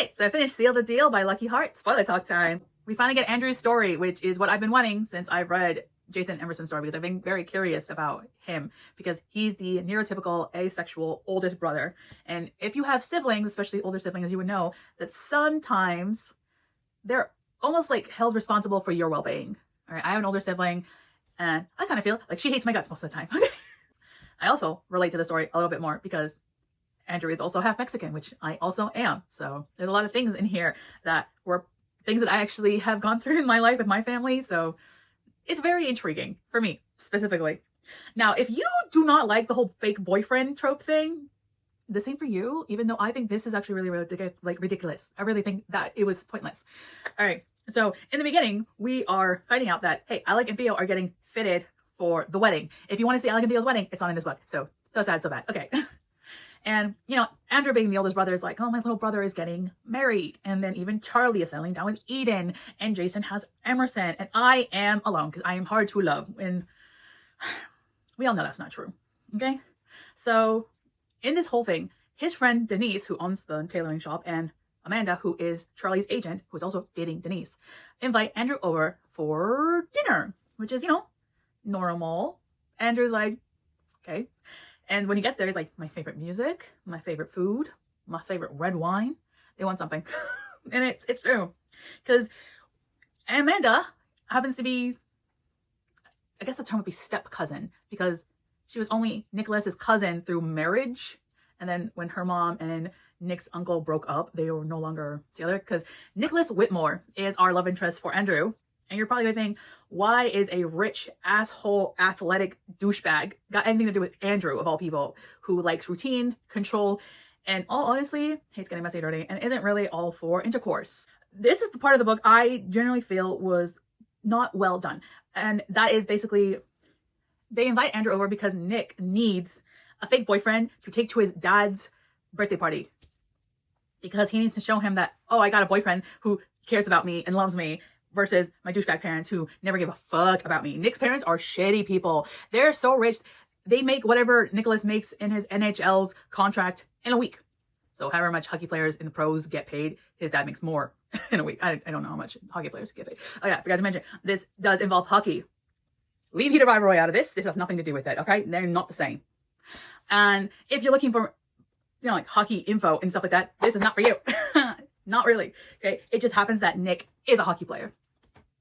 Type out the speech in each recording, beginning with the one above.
right, so I finished Seal the Deal by Lucky Hart. Spoiler talk time. We finally get Andrew's story, which is what I've been wanting since I've read Jason Emerson's story, because I've been very curious about him, because he's the neurotypical asexual oldest brother. And if you have siblings, especially older siblings, you would know that sometimes they're almost like held responsible for your well-being. All right, I have an older sibling, and I kind of feel like she hates my guts most of the time. I also relate to the story a little bit more because Andrew is also half Mexican, which I also am. So there's a lot of things in here that were things that I actually have gone through in my life with my family. So it's very intriguing for me specifically. Now, if you do not like the whole fake boyfriend trope thing, the same for you, even though I think this is actually really ridiculous. I really think that it was pointless. All right. So in the beginning, we are finding out that, hey, Alec and Theo are getting fitted for the wedding. If you want to see Alec and Theo's wedding, it's not in this book. So sad, so bad. Okay. And, you know, Andrew being the oldest brother is like, oh, my little brother is getting married. And then even Charlie is settling down with Eden. And Jason has Emerson. And I am alone because I am hard to love. And we all know that's not true. Okay? So in this whole thing, his friend Denise, who owns the tailoring shop, and Amanda, who is Charlie's agent, who is also dating Denise, invite Andrew over for dinner, which is, you know, normal. Andrew's like, okay. And when he gets there, he's like, my favorite music, my favorite food, my favorite red wine. They want something. And it's true. Because Amanda happens to be, I guess the term would be step cousin, because she was only Nicholas's cousin through marriage. And then when her mom and Nick's uncle broke up, they were no longer together, because Nicholas Whitmore is our love interest for Andrew. And you're probably gonna think, why is a rich, asshole, athletic douchebag got anything to do with Andrew, of all people, who likes routine, control, and all honestly, hates getting messy dirty, and isn't really all for intercourse. This is the part of the book I generally feel was not well done. And that is basically, they invite Andrew over because Nick needs a fake boyfriend to take to his dad's birthday party. Because he needs to show him that, oh, I got a boyfriend who cares about me and loves me, versus my douchebag parents who never give a fuck about me. Nick's parents are shitty people. They're so rich. They make whatever Nicholas makes in his NHL's contract in a week. So however much hockey players in the pros get paid, his dad makes more in a week. I don't know how much hockey players get paid. Oh yeah, I forgot to mention, this does involve hockey. Leave Heater Rivalry out of this. This has nothing to do with it, okay? They're not the same. And if you're looking for, you know, like hockey info and stuff like that, this is not for you. Not really, okay? It just happens that Nick is a hockey player.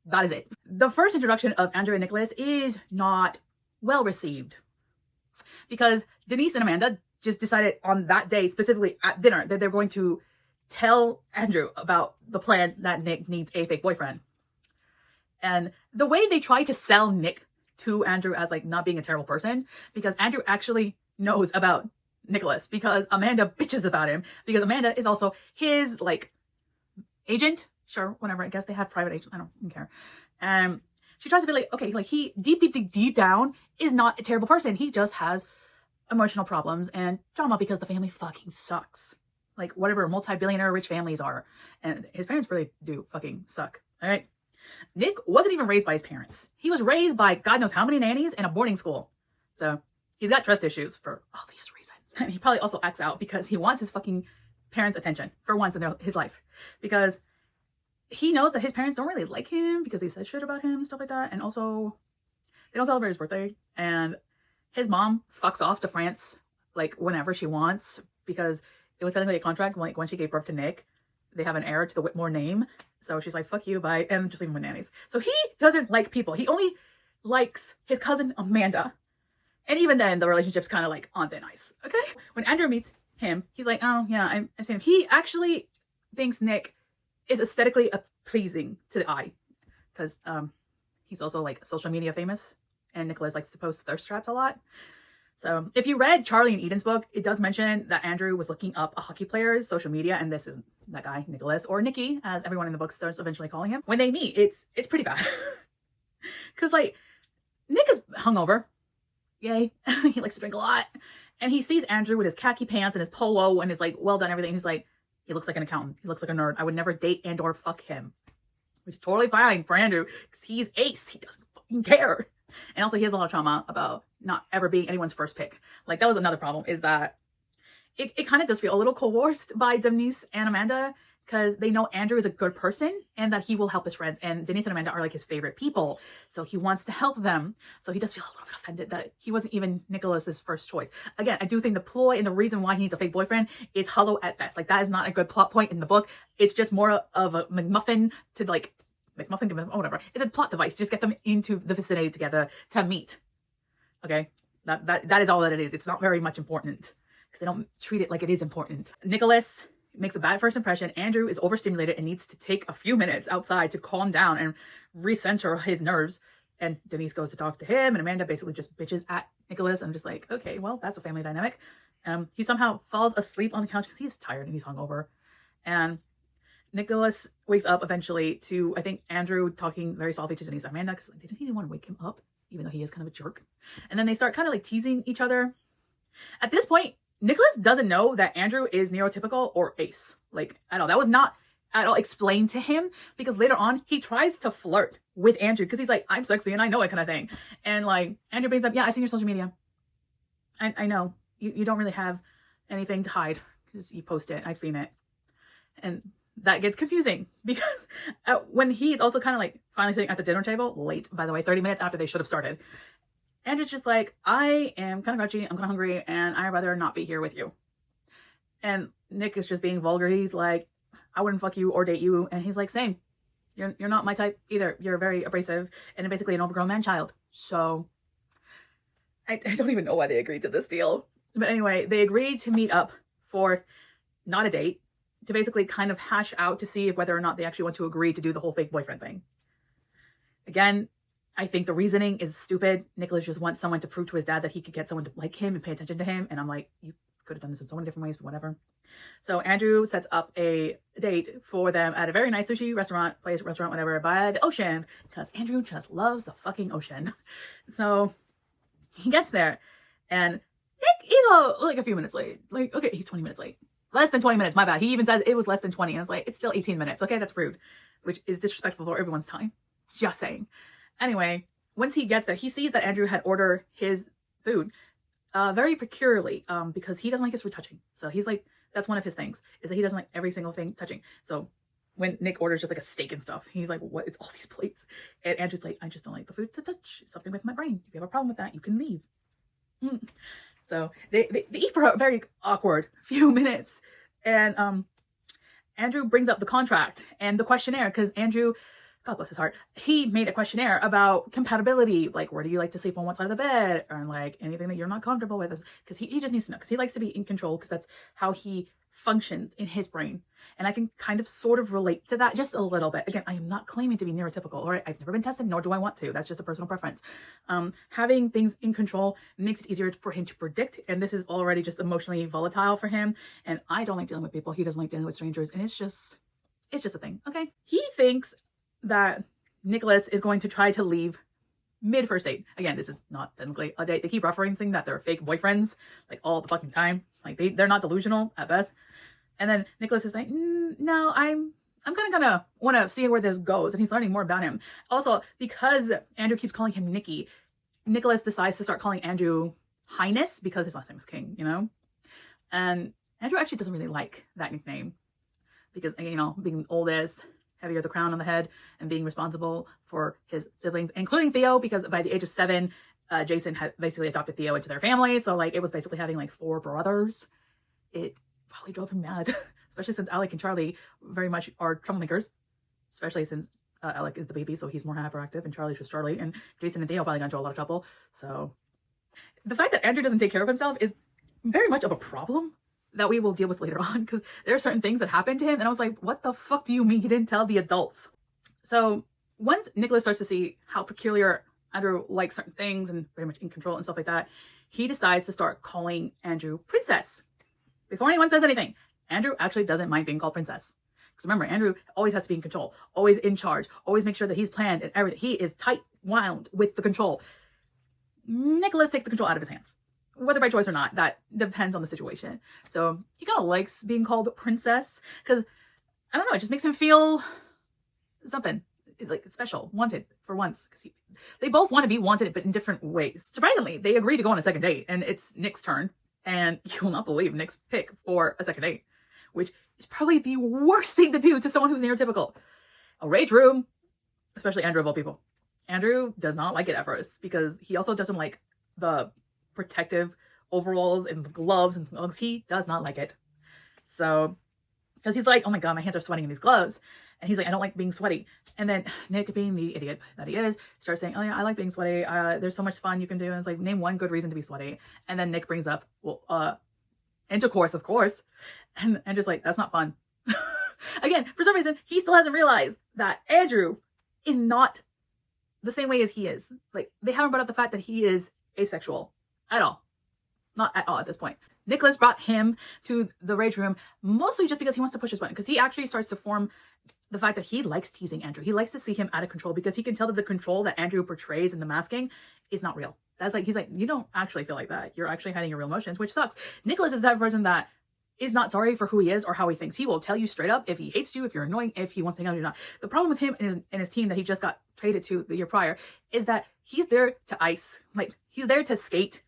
That is it. The first introduction of Andrew and Nicholas is not well received, because Denise and Amanda just decided on that day, specifically at dinner, that they're going to tell Andrew about the plan that Nick needs a fake boyfriend. And the way they try to sell Nick to Andrew as like not being a terrible person, because Andrew actually knows about Nicholas, because Amanda bitches about him, because Amanda is also his like agent. Sure, whatever. I guess they have private agents. I don't care. She tries to be like, okay, like he deep down is not a terrible person. He just has emotional problems and drama because the family fucking sucks. Like whatever multi-billionaire rich families are. And his parents really do fucking suck. All right. Nick wasn't even raised by his parents. He was raised by God knows how many nannies in a boarding school. So he's got trust issues for obvious reasons. And he probably also acts out because he wants his fucking parents' attention for once in his life. Because he knows that his parents don't really like him because they said shit about him and stuff like that. And also, they don't celebrate his birthday. And his mom fucks off to France like whenever she wants, because it was technically a contract. Like when she gave birth to Nick, they have an heir to the Whitmore name. So she's like, fuck you, bye. And just leave him with nannies. So he doesn't like people. He only likes his cousin Amanda. And even then, the relationship's kind of like on thin ice. Okay? When Andrew meets him, he's like, oh yeah, I've seen him. He actually thinks Nick is aesthetically pleasing to the eye, because he's also like social media famous, and Nicholas likes to post thirst traps a lot. So if you read Charlie and Eden's book, it does mention that Andrew was looking up a hockey player's social media, and this is that guy, Nicholas, or Nicky, as everyone in the book starts eventually calling him. When they meet, it's pretty bad. Because like, Nick is hungover. Yay. He likes to drink a lot. And he sees Andrew with his khaki pants and his polo and his like well done everything. He's like, he looks like an accountant. He looks like a nerd. I would never date and or fuck him. Which is totally fine for Andrew, because he's ace. He doesn't fucking care. And also he has a lot of trauma about not ever being anyone's first pick. Like that was another problem, is that it kind of does feel a little coerced by Denise and Amanda, because they know Andrew is a good person and that he will help his friends. And Denise and Amanda are like his favorite people. So he wants to help them. So he does feel a little bit offended that he wasn't even Nicholas's first choice. Again, I do think the ploy and the reason why he needs a fake boyfriend is hollow at best. Like, that is not a good plot point in the book. It's just more of a McMuffin to like, McMuffin, whatever. It's a plot device. Just get them into the vicinity together to meet. Okay? That is all that it is. It's not very much important because they don't treat it like it is important. Nicholas makes a bad first impression. Andrew is overstimulated and needs to take a few minutes outside to calm down and recenter his nerves. And Denise goes to talk to him, and Amanda basically just bitches at Nicholas. I'm just like, okay, well, that's a family dynamic. He somehow falls asleep on the couch because he's tired and he's hungover. And Nicholas wakes up eventually to, I think, Andrew talking very softly to Denise and Amanda because they didn't even want to wake him up, even though he is kind of a jerk. And then they start kind of like teasing each other. At this point, Nicholas doesn't know that Andrew is neurotypical or ace, like, at all. That was not at all explained to him, because later on he tries to flirt with Andrew because he's like, I'm sexy and I know it, kind of thing. And like, Andrew brings up, yeah, I've seen your social media. I know you don't really have anything to hide because you post it. I've seen it. And that gets confusing because when he's also kind of like finally sitting at the dinner table, late, by the way, 30 minutes after they should have started, Andrew's just like, I am kind of grouchy, I'm kind of hungry, and I'd rather not be here with you. And Nick is just being vulgar. He's like, I wouldn't fuck you or date you. And he's like, same. You're not my type either. You're very abrasive and basically an overgrown man-child. So I don't even know why they agreed to this deal. But anyway, they agreed to meet up for not a date, to basically kind of hash out to see if whether or not they actually want to agree to do the whole fake boyfriend thing. Again, I think the reasoning is stupid. Nicholas just wants someone to prove to his dad that he could get someone to like him and pay attention to him. And I'm like, you could have done this in so many different ways, but whatever. So Andrew sets up a date for them at a very nice sushi restaurant, whatever, by the ocean, because Andrew just loves the fucking ocean. So he gets there, and Nick is like a few minutes late. Like, okay, he's 20 minutes late. Less than 20 minutes, my bad. He even says it was less than 20. And it's like, it's still 18 minutes. Okay, that's rude, which is disrespectful for everyone's time. Just saying. Anyway, once he gets there, he sees that Andrew had ordered his food very peculiarly because he doesn't like his food touching. So he's like, that's one of his things, is that he doesn't like every single thing touching. So when Nick orders just like a steak and stuff, he's like, what is all these plates? And Andrew's like, I just don't like the food to touch. Something with my brain. If you have a problem with that, you can leave. So they eat for a very awkward few minutes. And Andrew brings up the contract and the questionnaire because Andrew, God bless his heart, he made a questionnaire about compatibility, like where do you like to sleep on what side of the bed, or like anything that you're not comfortable with, because he just needs to know, because he likes to be in control, because that's how he functions in his brain. And I can kind of sort of relate to that just a little bit. Again, I am not claiming to be neurotypical, all right? I've never been tested, nor do I want to. That's just a personal preference. Having things in control makes it easier for him to predict, and this is already just emotionally volatile for him. And I don't like dealing with people. He doesn't like dealing with strangers, and it's just a thing, okay? He thinks that Nicholas is going to try to leave mid first date. Again, this is not technically a date. They keep referencing that they're fake boyfriends like all the fucking time. Like they're not delusional at best. And then Nicholas is like, no, I'm kind of gonna want to see where this goes. And he's learning more about him. Also, because Andrew keeps calling him Nicky, Nicholas decides to start calling Andrew Highness because his last name is King, you know? And Andrew actually doesn't really like that nickname because, you know, being oldest, heavier the crown on the head, and being responsible for his siblings, including Theo, because by the age of 7, Jason had basically adopted Theo into their family. So like it was basically having like 4 brothers. It probably drove him mad, especially since Alec and Charlie very much are troublemakers, especially since Alec is the baby, so he's more hyperactive, and Charlie's just Charlie, and Jason and Theo probably got into a lot of trouble. So the fact that Andrew doesn't take care of himself is very much of a problem that we will deal with later on, because there are certain things that happen to him, and I was like, what the fuck do you mean you didn't tell the adults? So once Nicholas starts to see how peculiar Andrew likes certain things and very much in control and stuff like that, he decides to start calling Andrew Princess. Before anyone says anything, Andrew actually doesn't mind being called Princess. Because remember, Andrew always has to be in control, always in charge, always make sure that he's planned and everything. He is tight-wound with the control. Nicholas takes the control out of his hands. Whether by choice or not, that depends on the situation. So he kind of likes being called Princess because, I don't know, it just makes him feel something like special, wanted for once. Because they both want to be wanted, but in different ways. Surprisingly, they agree to go on a second date, and it's Nick's turn. And you will not believe Nick's pick for a second date, which is probably the worst thing to do to someone who's neurotypical. A rage room, especially Andrew of all people. Andrew does not like it at first because he also doesn't like the protective overalls and gloves and gloves. He does not like it. So, because he's like, oh my God, my hands are sweating in these gloves. And he's like, I don't like being sweaty. And then Nick, being the idiot that he is, starts saying, oh yeah, I like being sweaty. There's so much fun you can do. And it's like, name one good reason to be sweaty. And then Nick brings up, well, intercourse, of course. And just like, that's not fun. Again, for some reason, he still hasn't realized that Andrew is not the same way as he is. Like, they haven't brought up the fact that he is asexual at all. Not at all at this point. Nicholas brought him to the rage room mostly just because he wants to push his button, because he actually starts to form the fact that he likes teasing Andrew. He likes to see him out of control because he can tell that the control that Andrew portrays in the masking is not real. That's like, he's like, you don't actually feel like that. You're actually hiding your real emotions, which sucks. Nicholas is that person that is not sorry for who he is or how he thinks. He will tell you straight up if he hates you, if you're annoying, if he wants to hang out with you or not. The problem with him and his team that he just got traded to the year prior is that he's there to ice. Like, he's there to skate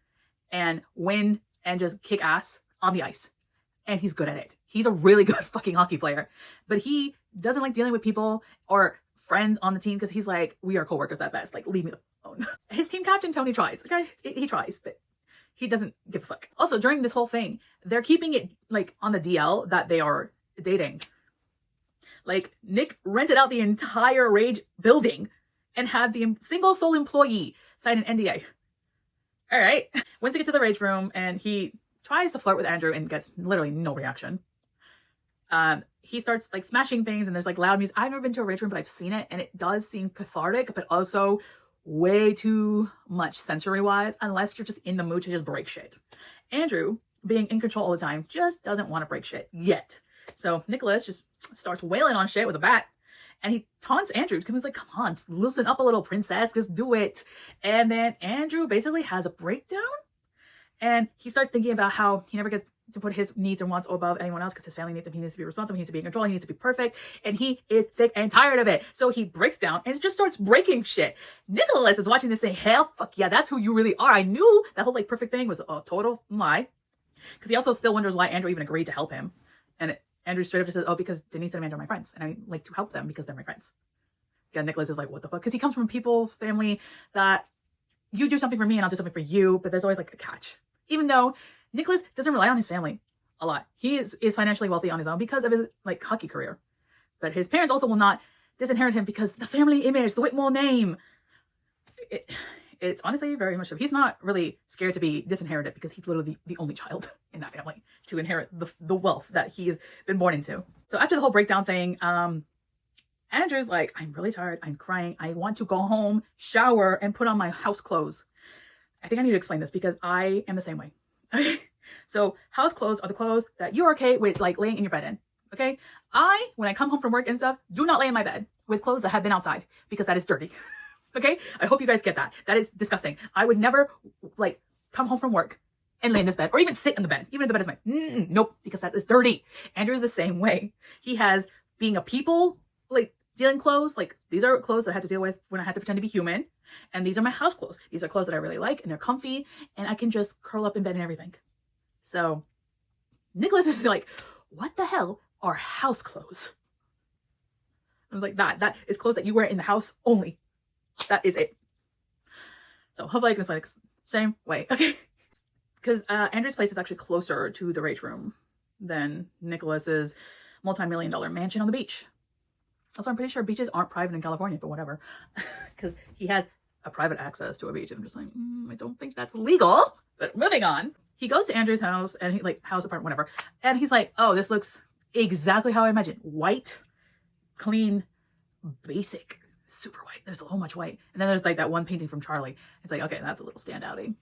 and win and just kick ass on the ice. And he's good at it. He's a really good fucking hockey player. But he doesn't like dealing with people or friends on the team because he's like, we are coworkers at best. Like, leave me alone. His team captain, Tony, tries. Okay, he tries, but he doesn't give a fuck. Also, during this whole thing, they're keeping it like on the DL that they are dating. Like, Nick rented out the entire Rage building and had the single sole employee sign an NDA. All right. Once they get to the Rage room and he tries to flirt with Andrew and gets literally no reaction. He starts like smashing things and there's like loud music. I've never been to a Rage room, but I've seen it and it does seem cathartic, but also way too much sensory wise, unless you're just in the mood to just break shit. Andrew, being in control all the time, just doesn't want to break shit yet. So Nicholas just starts wailing on shit with a bat and he taunts Andrew because he's like, come on, loosen up a little, princess, just do it. And then Andrew basically has a breakdown and he starts thinking about how he never gets to put his needs and wants above anyone else because his family needs him. He needs to be responsible. He needs to be in control. He needs to be perfect. And he is sick and tired of it. So he breaks down and just starts breaking shit. Nicholas is watching this saying, hell, fuck yeah, that's who you really are. I knew that whole like perfect thing was a total lie. Because he also still wonders why Andrew even agreed to help him. And Andrew straight up just says, oh, because Denise and Amanda are my friends. And I like to help them because they're my friends. Again, Nicholas is like, what the fuck? Because he comes from people's family that you do something for me and I'll do something for you. But there's always like a catch. Even though Nicholas doesn't rely on his family a lot. He is financially wealthy on his own because of his like hockey career. But his parents also will not disinherit him because the family image, the Whitmore name. It's honestly very much so. He's not really scared to be disinherited because he's literally the only child in that family to inherit the wealth that he's been born into. So after the whole breakdown thing, Andrew's like, I'm really tired. I'm crying. I want to go home, shower, and put on my house clothes. I think I need to explain this because I am the same way. Okay. So house clothes are the clothes that you're okay with like laying in your bed in. Okay. When I come home from work and stuff, do not lay in my bed with clothes that have been outside because that is dirty. Okay. I hope you guys get that. That is disgusting. I would never like come home from work and lay in this bed or even sit in the bed, even if the bed is mine. Nope. Because that is dirty. Andrew is the same way. He has being a people like dealing clothes. Like these are clothes that I had to deal with when I had to pretend to be human. And these are my house clothes. These are clothes that I really like and they're comfy and I can just curl up in bed and everything. So Nicholas is like, what the hell are house clothes? I was like, that is clothes that you wear in the house only. That is it. So hopefully I can explain it the same way. Okay. Because Andrew's place is actually closer to the Rage room than Nicholas's multi-million-dollar mansion on the beach. Also, I'm pretty sure beaches aren't private in California, but whatever. Because he has a private access to a beach. And I'm just like, I don't think that's legal. But moving on. He goes to Andrew's house and he like house apartment, whatever. And he's like, oh, this looks exactly how I imagined. White, clean, basic, super white. There's so much white. And then there's like that one painting from Charlie. It's like, okay, that's a little standouty.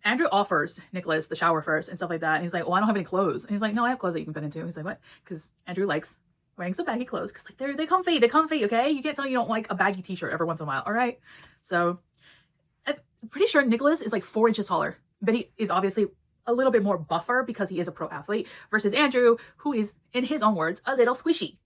Andrew offers Nicholas the shower first and stuff like that. And he's like, well, I don't have any clothes. And he's like, no, I have clothes that you can fit into. He's like, what? Because Andrew likes wearing some baggy clothes because like they're comfy, okay? You can't tell me you don't like a baggy t-shirt every once in a while, all right? So I'm pretty sure Nicholas is like 4 inches taller, but he is obviously a little bit more buffer because he is a pro athlete versus Andrew, who is, in his own words, a little squishy,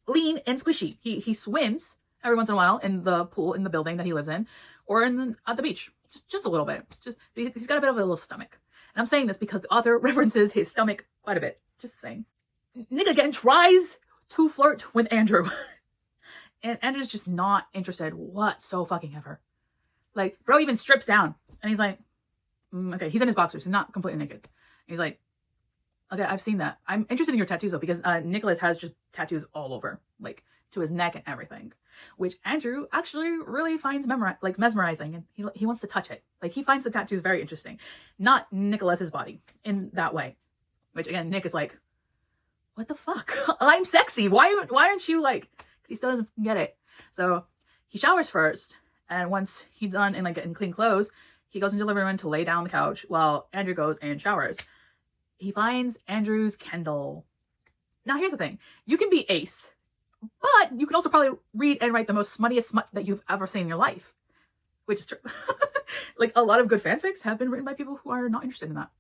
lean and squishy. He swims every once in a while in the pool in the building that he lives in or at the beach, just a little bit. He's got a bit of a little stomach. And I'm saying this because the author references his stomach quite a bit. Just saying. Nick again tries to flirt with Andrew. And Andrew's just not interested whatsoever. Like, bro even strips down. And he's like, okay, he's in his boxers. He's not completely naked. He's like, okay, I've seen that. I'm interested in your tattoos, though, because Nicholas has just tattoos all over, like, to his neck and everything. Which Andrew actually really finds mesmerizing. And he wants to touch it. Like, he finds the tattoos very interesting. Not Nicholas's body in that way. Which, again, Nick is like, what the fuck? I'm sexy. Why aren't you, like... He still doesn't get it. So he showers first, and once he's done and like getting clean clothes, he goes into the living room to lay down on the couch while Andrew goes and showers. He finds Andrew's Kindle. Now here's the thing. You can be ace, but you can also probably read and write the most smuttiest smut that you've ever seen in your life. Which is true. Like, a lot of good fanfics have been written by people who are not interested in that.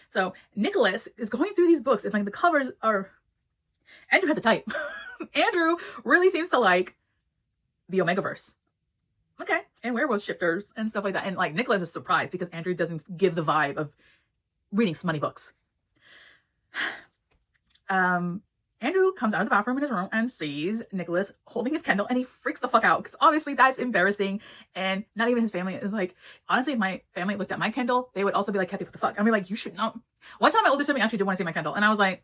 So Nicholas is going through these books, and like the covers are... Andrew has a type. Andrew really seems to like the Omegaverse. Okay. And werewolf shifters and stuff like that. And like Nicholas is surprised because Andrew doesn't give the vibe of reading smutty books. Andrew comes out of the bathroom in his room and sees Nicholas holding his Kindle, and he freaks the fuck out because obviously that's embarrassing. And not even his family is like, honestly, if my family looked at my Kindle, they would also be like, Kathy, what the fuck? I'd be like, you should know. One time my older sibling actually did want to see my Kindle, and I was like,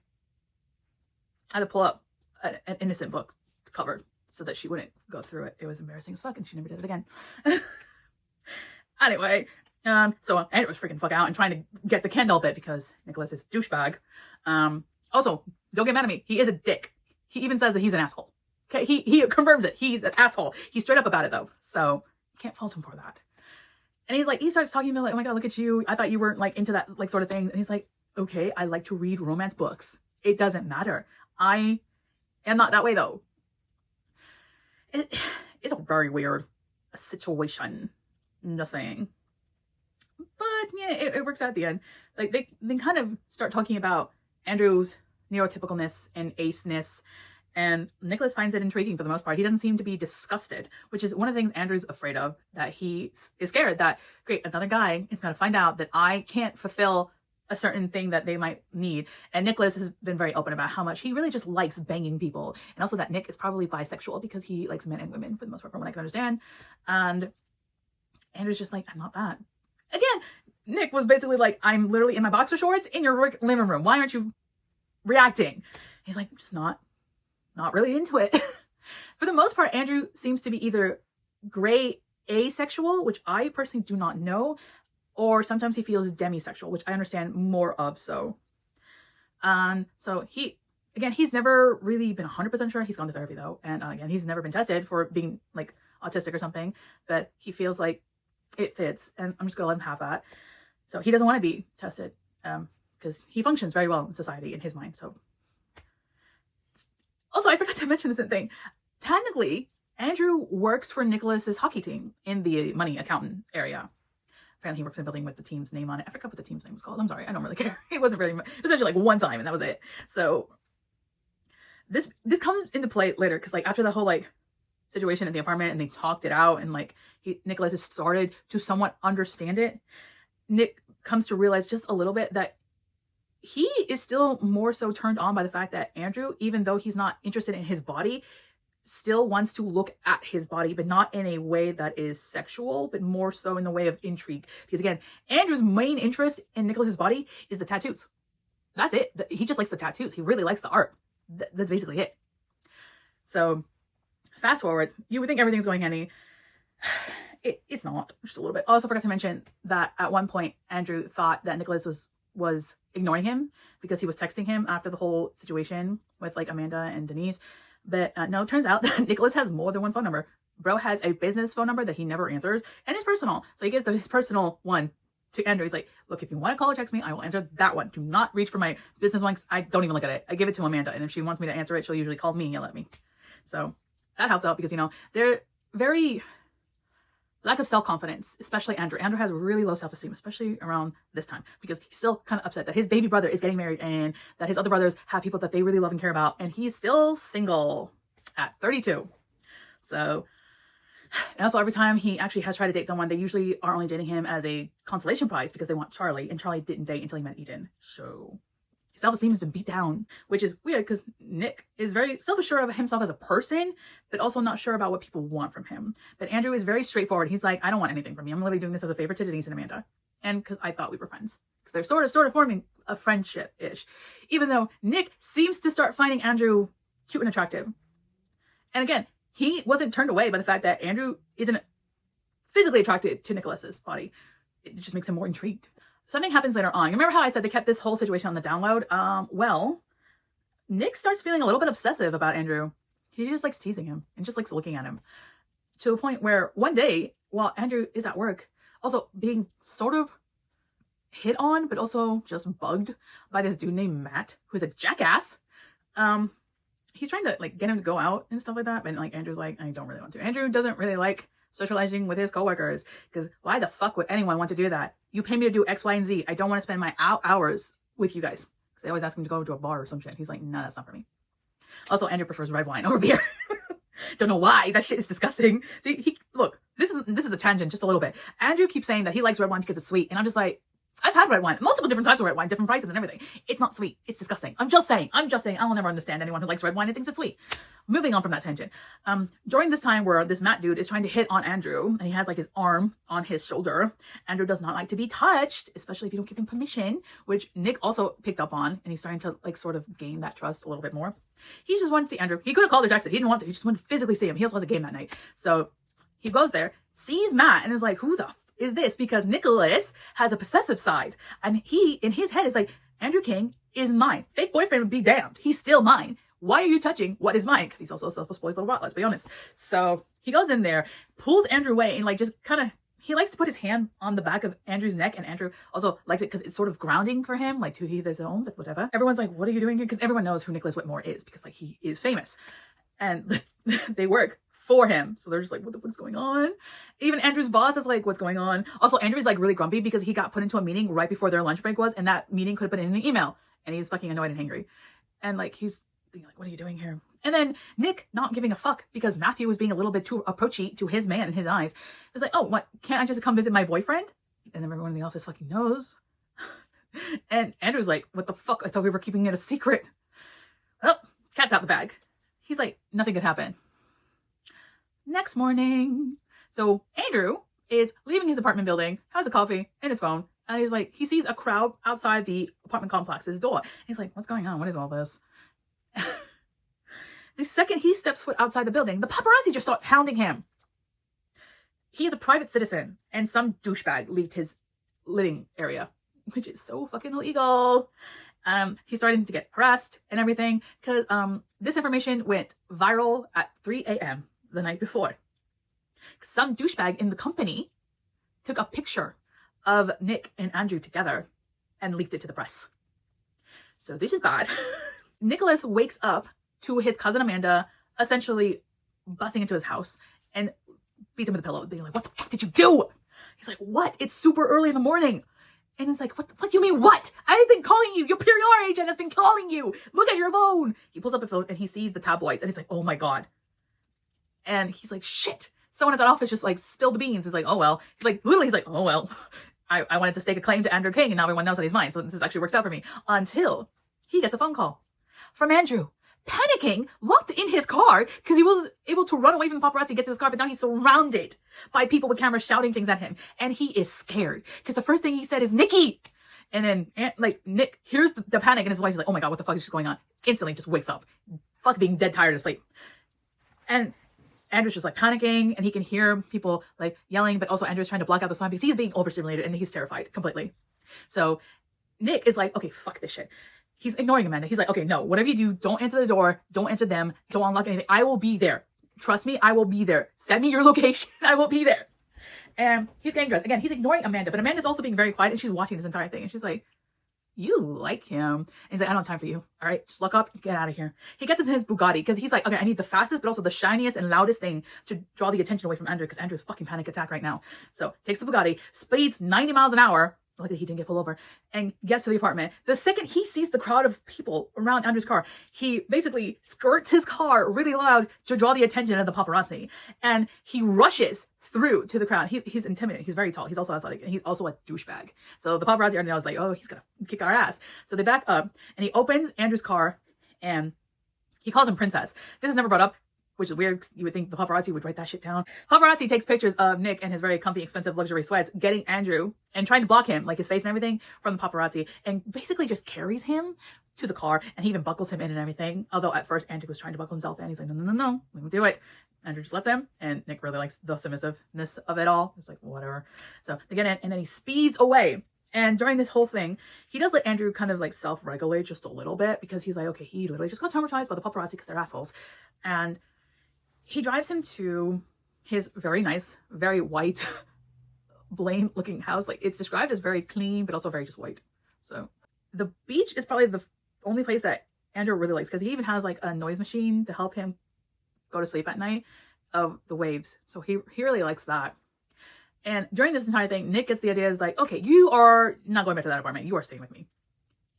I had to pull up an innocent book covered so that she wouldn't go through it. It was embarrassing as fuck, and she never did it again. Anyway, so Andrew was freaking the fuck out and trying to get the Kindle bit because Nicholas is a douchebag. Also, don't get mad at me. He is a dick. He even says that he's an asshole. Okay, he confirms it. He's an asshole. He's straight up about it though, so you can't fault him for that. And he's like, he starts talking about like, oh my god, look at you. I thought you weren't like into that like sort of thing. And he's like, okay, I like to read romance books. It doesn't matter. I am not that way though. It's a very weird situation. Just saying. But yeah, it works out at the end. Like they kind of start talking about Andrew's neurotypicalness and ace-ness, and Nicholas finds it intriguing for the most part. He doesn't seem to be disgusted, which is one of the things Andrew's afraid of, that he is scared that, great, another guy is going to find out that I can't fulfill a certain thing that they might need. And Nicholas has been very open about how much he really just likes banging people, and also that Nick is probably bisexual because he likes men and women for the most part, from what I can understand. And Andrew's just like, I'm not that. Again, Nick was basically like, I'm literally in my boxer shorts in your living room. Why aren't you reacting? He's like, I'm just not really into it. For the most part, Andrew seems to be either gray asexual, which I personally do not know, or sometimes he feels demisexual, which I understand more of. So he's never really been 100% sure. He's gone to therapy though, and again, he's never been tested for being like autistic or something, but he feels like it fits, and I'm just gonna let him have that. So he doesn't want to be tested because he functions very well in society in his mind. So also, I forgot to mention this thing. Technically, Andrew works for Nicholas's hockey team in the money accountant area. Apparently, he works in a building with the team's name on it. I forgot what the team's name was called. I'm sorry, I don't really care. It wasn't really. It was actually like one time, and that was it. So this comes into play later because like after the whole like situation at the apartment, and they talked it out, and like Nicholas has started to somewhat understand it. Nick comes to realize just a little bit that he is still more so turned on by the fact that Andrew, even though he's not interested in his body, still wants to look at his body, but not in a way that is sexual, but more so in the way of intrigue. Because again, Andrew's main interest in Nicholas's body is the tattoos. That's it. He just likes the tattoos. He really likes the art. That's basically it. So fast forward, you would think everything's going handy. It's not, just a little bit. I also forgot to mention that at one point, Andrew thought that Nicholas was ignoring him because he was texting him after the whole situation with like Amanda and Denise. But no, it turns out that Nicholas has more than one phone number. Bro has a business phone number that he never answers, and his personal. So he gives his personal one to Andrew. He's like, look, if you want to call or text me, I will answer that one. Do not reach for my business one. I don't even look at it. I give it to Amanda, and if she wants me to answer it, she'll usually call me and yell at me. So that helps out because, you know, they're very lack of self-confidence, especially Andrew. Andrew has really low self-esteem, especially around this time, because he's still kind of upset that his baby brother is getting married and that his other brothers have people that they really love and care about, and he's still single at 32. So, and also every time he actually has tried to date someone, they usually are only dating him as a consolation prize because they want Charlie, and Charlie didn't date until he met Eden. So His self-esteem has been beat down, which is weird because Nick is very self-assured of himself as a person, but also not sure about what people want from him. But Andrew is very straightforward. He's like, I don't want anything from you. I'm literally doing this as a favor to Denise and Amanda. And because I thought we were friends. Because they're sort of forming a friendship-ish. Even though Nick seems to start finding Andrew cute and attractive. And again, he wasn't turned away by the fact that Andrew isn't physically attracted to Nicholas's body. It just makes him more intrigued. Something happens later on. You remember how I said they kept this whole situation on the download? Well, Nick starts feeling a little bit obsessive about Andrew. He just likes teasing him and just likes looking at him. To a point where one day, while Andrew is at work, also being sort of hit on, but also just bugged by this dude named Matt, who's a jackass. He's trying to like get him to go out and stuff like that. But like Andrew's like, I don't really want to. Andrew doesn't really like socializing with his coworkers because why the fuck would anyone want to do that? You pay me to do X, Y, and Z. I don't want to spend my hours with you guys. They always ask him to go to a bar or some shit. He's like, no, that's not for me. Also, Andrew prefers red wine over beer. Don't know why. That shit is disgusting. Look, this is a tangent just a little bit. Andrew keeps saying that he likes red wine because it's sweet. And I'm just like, I've had red wine multiple different types of red wine, different prices and everything. It's not sweet. It's disgusting. I'm just saying. I'll never understand anyone who likes red wine and thinks it's sweet. Moving on from that tangent. During this time where this Matt dude is trying to hit on Andrew and he has like his arm on his shoulder, Andrew does not like to be touched, especially if you don't give him permission, which Nick also picked up on, and he's starting to like sort of gain that trust a little bit more. He just wanted to see Andrew. He could have called or texted. He didn't want to. He just wanted to physically see him. He also has a game that night. So he goes there, sees Matt, and is like, who the is this? Because Nicholas has a possessive side, and he in his head is like, Andrew King is mine. Fake boyfriend would be damned. He's still mine. Why are you touching what is mine? Because he's also a self-exploited little rat, let's be honest. So he goes in there, pulls Andrew away, and like just kind of, he likes to put his hand on the back of Andrew's neck, and Andrew also likes it because it's sort of grounding for him, like to each his own, but whatever. Everyone's like, what are you doing here? Because everyone knows who Nicholas Whitmore is, because like he is famous. And they work for him. So they're just like, what the fuck's going on? Even Andrew's boss is like, what's going on? Also, Andrew's like really grumpy because he got put into a meeting right before their lunch break was, and that meeting could have been in an email, and he's fucking annoyed and angry. And like, he's thinking like, what are you doing here? And then Nick, not giving a fuck because Matthew was being a little bit too approachy to his man in his eyes, was like, oh, what? Can't I just come visit my boyfriend? And then everyone in the office fucking knows. And Andrew's like, what the fuck? I thought we were keeping it a secret. Oh, cat's out the bag. He's like, nothing could happen. Next morning. So Andrew is leaving his apartment building, has a coffee and his phone, and he's like, he sees a crowd outside the apartment complex's door. He's like, what's going on? What is all this? The second he steps foot outside the building, the paparazzi just starts hounding him. He is a private citizen, and some douchebag leaked his living area, which is so fucking illegal. He's starting to get harassed and everything because this information went viral at 3 a.m. the night before. Some douchebag in the company took a picture of Nick and Andrew together and leaked it to the press. So this is bad. Nicholas wakes up to his cousin Amanda essentially busting into his house and beats him with a pillow, being like, what the fuck did you do? He's like, what? It's super early in the morning. And it's like, what do you mean, what? I've been calling you. Your PR agent has been calling you. Look at your phone. He pulls up a phone and he sees the tabloids and he's like, oh my God. And he's like, shit. Someone at that office just like spilled the beans. He's like, oh well. He's like, literally, he's like, oh well. I wanted to stake a claim to Andrew King and now everyone knows that he's mine. So this actually works out for me. Until he gets a phone call from Andrew, panicking, locked in his car because he was able to run away from the paparazzi, get to his car, but now he's surrounded by people with cameras shouting things at him. And he is scared because the first thing he said is, Nikki. And then like Nick hears the panic in his voice. He's like, oh my God, what the fuck is going on? Instantly just wakes up, fuck being dead tired asleep. And Andrew's just like panicking and he can hear people like yelling, but also Andrew's trying to block out the sound because he's being overstimulated and he's terrified completely. So Nick is like, okay, fuck this shit. He's ignoring Amanda. He's like, okay, no, whatever you do, don't answer the door. Don't answer them. Don't unlock anything. I will be there. Trust me, I will be there. Send me your location. I will be there. And he's getting dressed. Again, he's ignoring Amanda, but Amanda's also being very quiet and she's watching this entire thing. And she's like, you like him. And he's like, I don't have time for you. All right, just look up, get out of here. He gets into his Bugatti because he's like, okay, I need the fastest, but also the shiniest and loudest thing to draw the attention away from Andrew because Andrew's fucking panic attack right now. So takes the Bugatti, speeds 90 miles an hour Luckily, he didn't get pulled over, and gets to the apartment. The second he sees the crowd of people around Andrew's car, he basically skirts his car really loud to draw the attention of the paparazzi. And he rushes through to the crowd. He's intimidating. He's very tall. He's also athletic, and he's also a douchebag. So the paparazzi already knows, like, oh, he's going to kick our ass. So they back up, and he opens Andrew's car, and he calls him princess. This is never brought up, which is weird. You would think the paparazzi would write that shit down. Paparazzi takes pictures of Nick and his very comfy, expensive luxury sweats, getting Andrew and trying to block him, like his face and everything, from the paparazzi, and basically just carries him to the car, and he even buckles him in and everything. Although at first Andrew was trying to buckle himself in. He's like, no, we won't do it. Andrew just lets him, and Nick really likes the submissiveness of it all. It's like, whatever. So they get in, and then he speeds away. And during this whole thing, he does let Andrew kind of like self-regulate just a little bit, because he's like, okay, he literally just got traumatized by the paparazzi because they're assholes. And he drives him to his very nice, very white, Blaine looking house. Like, it's described as very clean, but also very just white. So the beach is probably the only place that Andrew really likes, because he even has like a noise machine to help him go to sleep at night of the waves. So he really likes that. And during this entire thing, Nick gets the idea, is like, okay, you are not going back to that apartment. You are staying with me.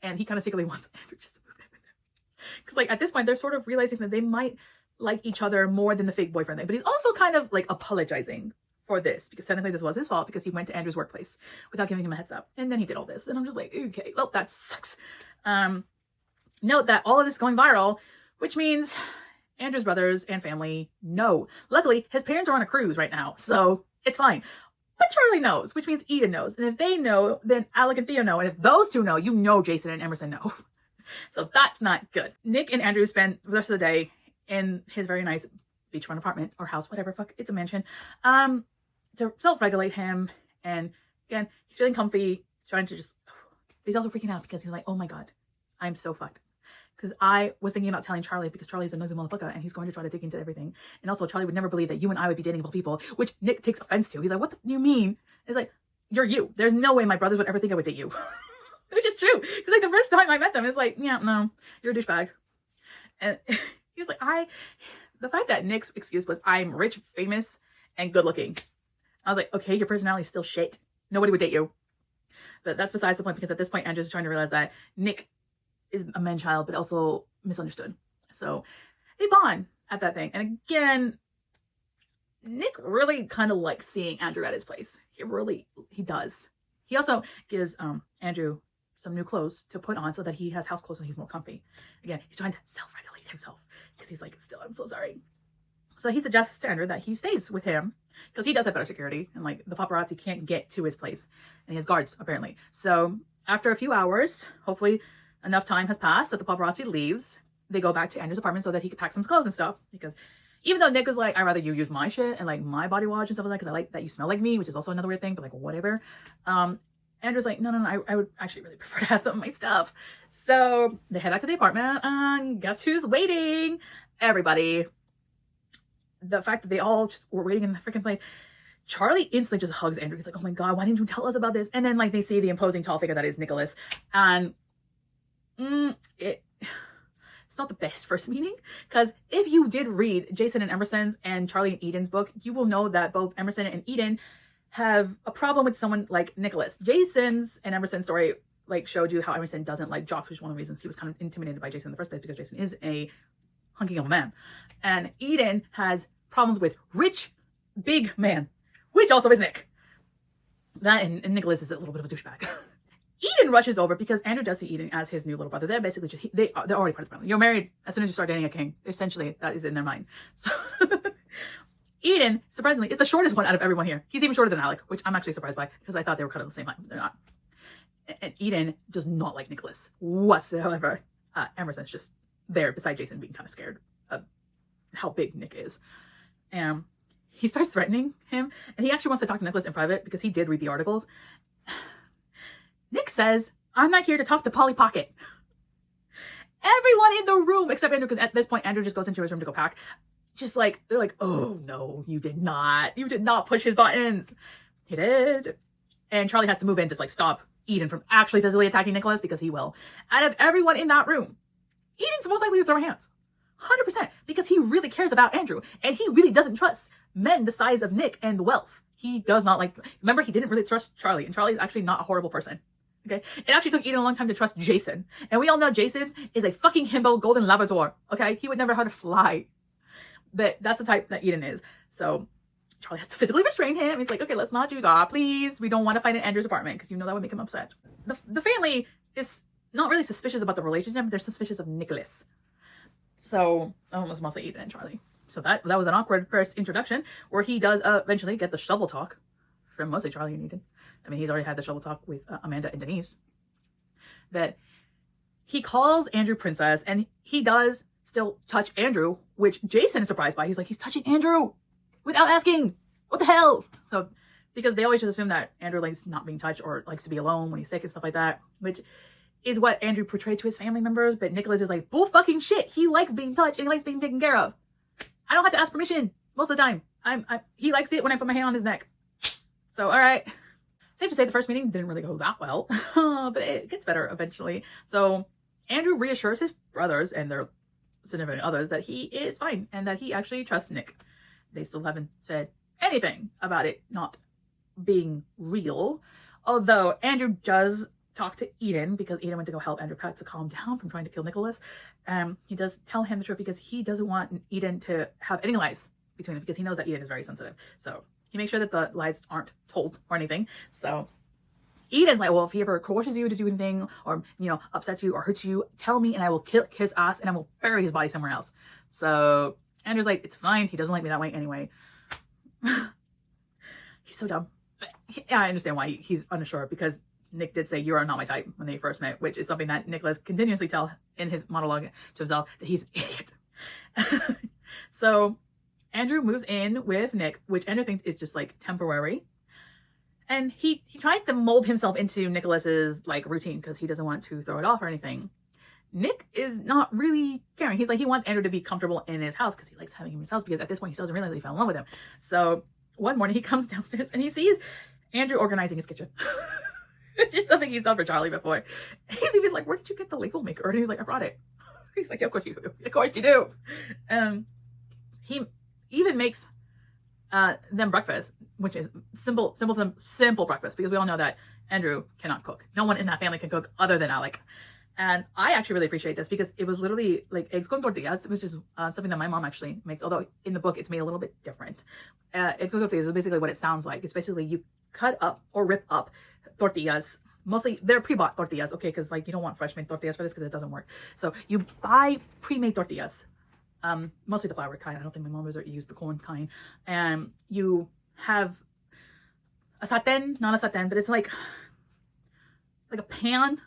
And he kind of secretly wants Andrew just to move in with him. Because like at this point, they're sort of realizing that they might like each other more than the fake boyfriend thing. But he's also kind of like apologizing for this, because technically this was his fault, because he went to Andrew's workplace without giving him a heads up. And then he did all this. And I'm just like, okay, well, that sucks. Note that all of this is going viral, which means Andrew's brothers and family know. Luckily, his parents are on a cruise right now, so it's fine. But Charlie knows, which means Eden knows. And if they know, then Alec and Theo know. And if those two know, you know Jason and Emerson know. So that's not good. Nick and Andrew spend the rest of the day in his very nice beachfront apartment or house, whatever, fuck, it's a mansion, to self-regulate him. And again, he's feeling comfy, trying to just, but he's also freaking out because he's like, oh my God, I'm so fucked. Because I was thinking about telling Charlie, because Charlie's a nosy motherfucker and he's going to try to dig into everything. And also Charlie would never believe that you and I would be dating people, which Nick takes offense to. He's like, what do you mean? It's like, you're you. There's no way my brothers would ever think I would date you. Which is true. Because like the first time I met them, it's like, yeah, no, you're a douchebag. And he was like, the fact that Nick's excuse was, I'm rich, famous, and good looking. I was like, okay, your personality is still shit. Nobody would date you. But that's besides the point, because at this point, Andrew's just trying to realize that Nick is a man-child, but also misunderstood. So they bond at that thing. And again, Nick really kind of likes seeing Andrew at his place. He does. He also gives Andrew some new clothes to put on so that he has house clothes and he's more comfy. Again, he's trying to self-regulate himself because he's like, still, I'm so sorry. So he suggests to Andrew that he stays with him because he does have better security, and like the paparazzi can't get to his place, and he has guards apparently. So after a few hours, hopefully enough time has passed that the paparazzi leaves, they go back to Andrew's apartment so that he could pack some clothes and stuff. Because even though Nick was like, I'd rather you use my shit and like my body wash and stuff like that, because I like that you smell like me, which is also another weird thing, but like whatever. Andrew's like, no, I would actually really prefer to have some of my stuff. So they head back to the apartment, and guess who's waiting? Everybody. The fact that they all just were waiting in the freaking place. Charlie instantly just hugs Andrew. He's like, oh my God, why didn't you tell us about this? And then like they see the imposing tall figure that is Nicholas. And it's not the best first meeting, because if you did read Jason and Emerson's and Charlie and Eden's book, you will know that both Emerson and Eden have a problem with someone like Nicholas. Jason's and Emerson's story like showed you how Emerson doesn't like jocks, which is one of the reasons he was kind of intimidated by Jason in the first place, because Jason is a hunking of a man. And Eden has problems with rich, big man, which also is Nick. That and Nicholas is a little bit of a douchebag. Eden rushes over because Andrew does see Eden as his new little brother. They're basically just, they're already part of the family. You're married as soon as you start dating a king. Essentially, that is in their mind. So Eden, surprisingly, is the shortest one out of everyone here. He's even shorter than Alec, which I'm actually surprised by, because I thought they were kind of the same height. They're not. And Eden does not like Nicholas whatsoever. Emerson's just there beside Jason, being kind of scared of how big Nick is. And he starts threatening him, and he actually wants to talk to Nicholas in private because he did read the articles. Nick says, I'm not here to talk to Polly Pocket. Everyone in the room, except Andrew, because at this point, Andrew just goes into his room to go pack. Just like, they're like, oh no, you did not push his buttons. He did. And Charlie has to move in to like stop Eden from actually physically attacking Nicholas, because he will. Out of everyone in that room, Eden's most likely to throw hands. 100%, because he really cares about Andrew, and he really doesn't trust men the size of Nick and the wealth He does not like, remember, he didn't really trust Charlie, and Charlie is actually not a horrible person. Okay, it actually took Eden a long time to trust Jason, and we all know Jason is a fucking himbo golden Labrador. Okay, he would never how to fly, but that's the type that Eden is. So Charlie has to physically restrain him. He's like, okay, let's not do that, please. We don't want to fight in Andrew's apartment because you know that would make him upset. The family is not really suspicious about the relationship, but they're suspicious of Nicholas. So it was mostly Eden and Charlie. So that was an awkward first introduction, where he does eventually get the shovel talk from mostly Charlie and Eden. I mean, he's already had the shovel talk with Amanda and Denise. That he calls Andrew princess, and he does still touch Andrew, which Jason is surprised by. He's like, he's touching Andrew without asking. What the hell? So, because they always just assume that Andrew likes not being touched or likes to be alone when he's sick and stuff like that, which is what Andrew portrayed to his family members. But Nicholas is like, bull fucking shit. He likes being touched and he likes being taken care of. I don't have to ask permission most of the time. He likes it when I put my hand on his neck. So, all right. Safe to say the first meeting didn't really go that well, but it gets better eventually. So Andrew reassures his brothers and their significant others that he is fine and that he actually trusts Nick. They still haven't said anything about it not being real. Although Andrew does talk to Eden, because Eden went to go help Andrew Pat to calm down from trying to kill Nicholas. He does tell him the truth because he doesn't want Eden to have any lies between them, because he knows that Eden is very sensitive. So he makes sure that the lies aren't told or anything. So Eden's like, well, if he ever coerces you to do anything, or, you know, upsets you or hurts you, tell me and I will kick his ass and I will bury his body somewhere else. So Andrew's like, it's fine. He doesn't like me that way anyway. He's so dumb. Yeah, I understand why he's unsure, because Nick did say, you are not my type, when they first met, which is something that Nicholas continuously tells in his monologue to himself, that he's an idiot. So Andrew moves in with Nick, which Andrew thinks is just like temporary. And he tries to mold himself into Nicholas's like routine because he doesn't want to throw it off or anything. Nick is not really caring. He's like, he wants Andrew to be comfortable in his house because he likes having him in his house, because at this point he still doesn't realize that he fell in love with him. So one morning he comes downstairs and he sees Andrew organizing his kitchen. Just something he's done for Charlie before. He's even like, where did you get the label maker? And he's like, I brought it. He's like, of course you do. Of course you do. He even makes them breakfast, which is simple breakfast, because we all know that Andrew cannot cook. No one in that family can cook other than Alec. And I actually really appreciate this, because it was literally like eggs con tortillas, which is something that my mom actually makes, although in the book it's made a little bit different. Eggs con tortillas is basically what it sounds like. It's basically you cut up or rip up tortillas. Mostly they're pre-bought tortillas, okay, because like you don't want fresh made tortillas for this because it doesn't work. So you buy pre-made tortillas, mostly the flour kind. I don't think my mom ever used the corn kind. And you have a sartén, not a sartén, but it's like a pan,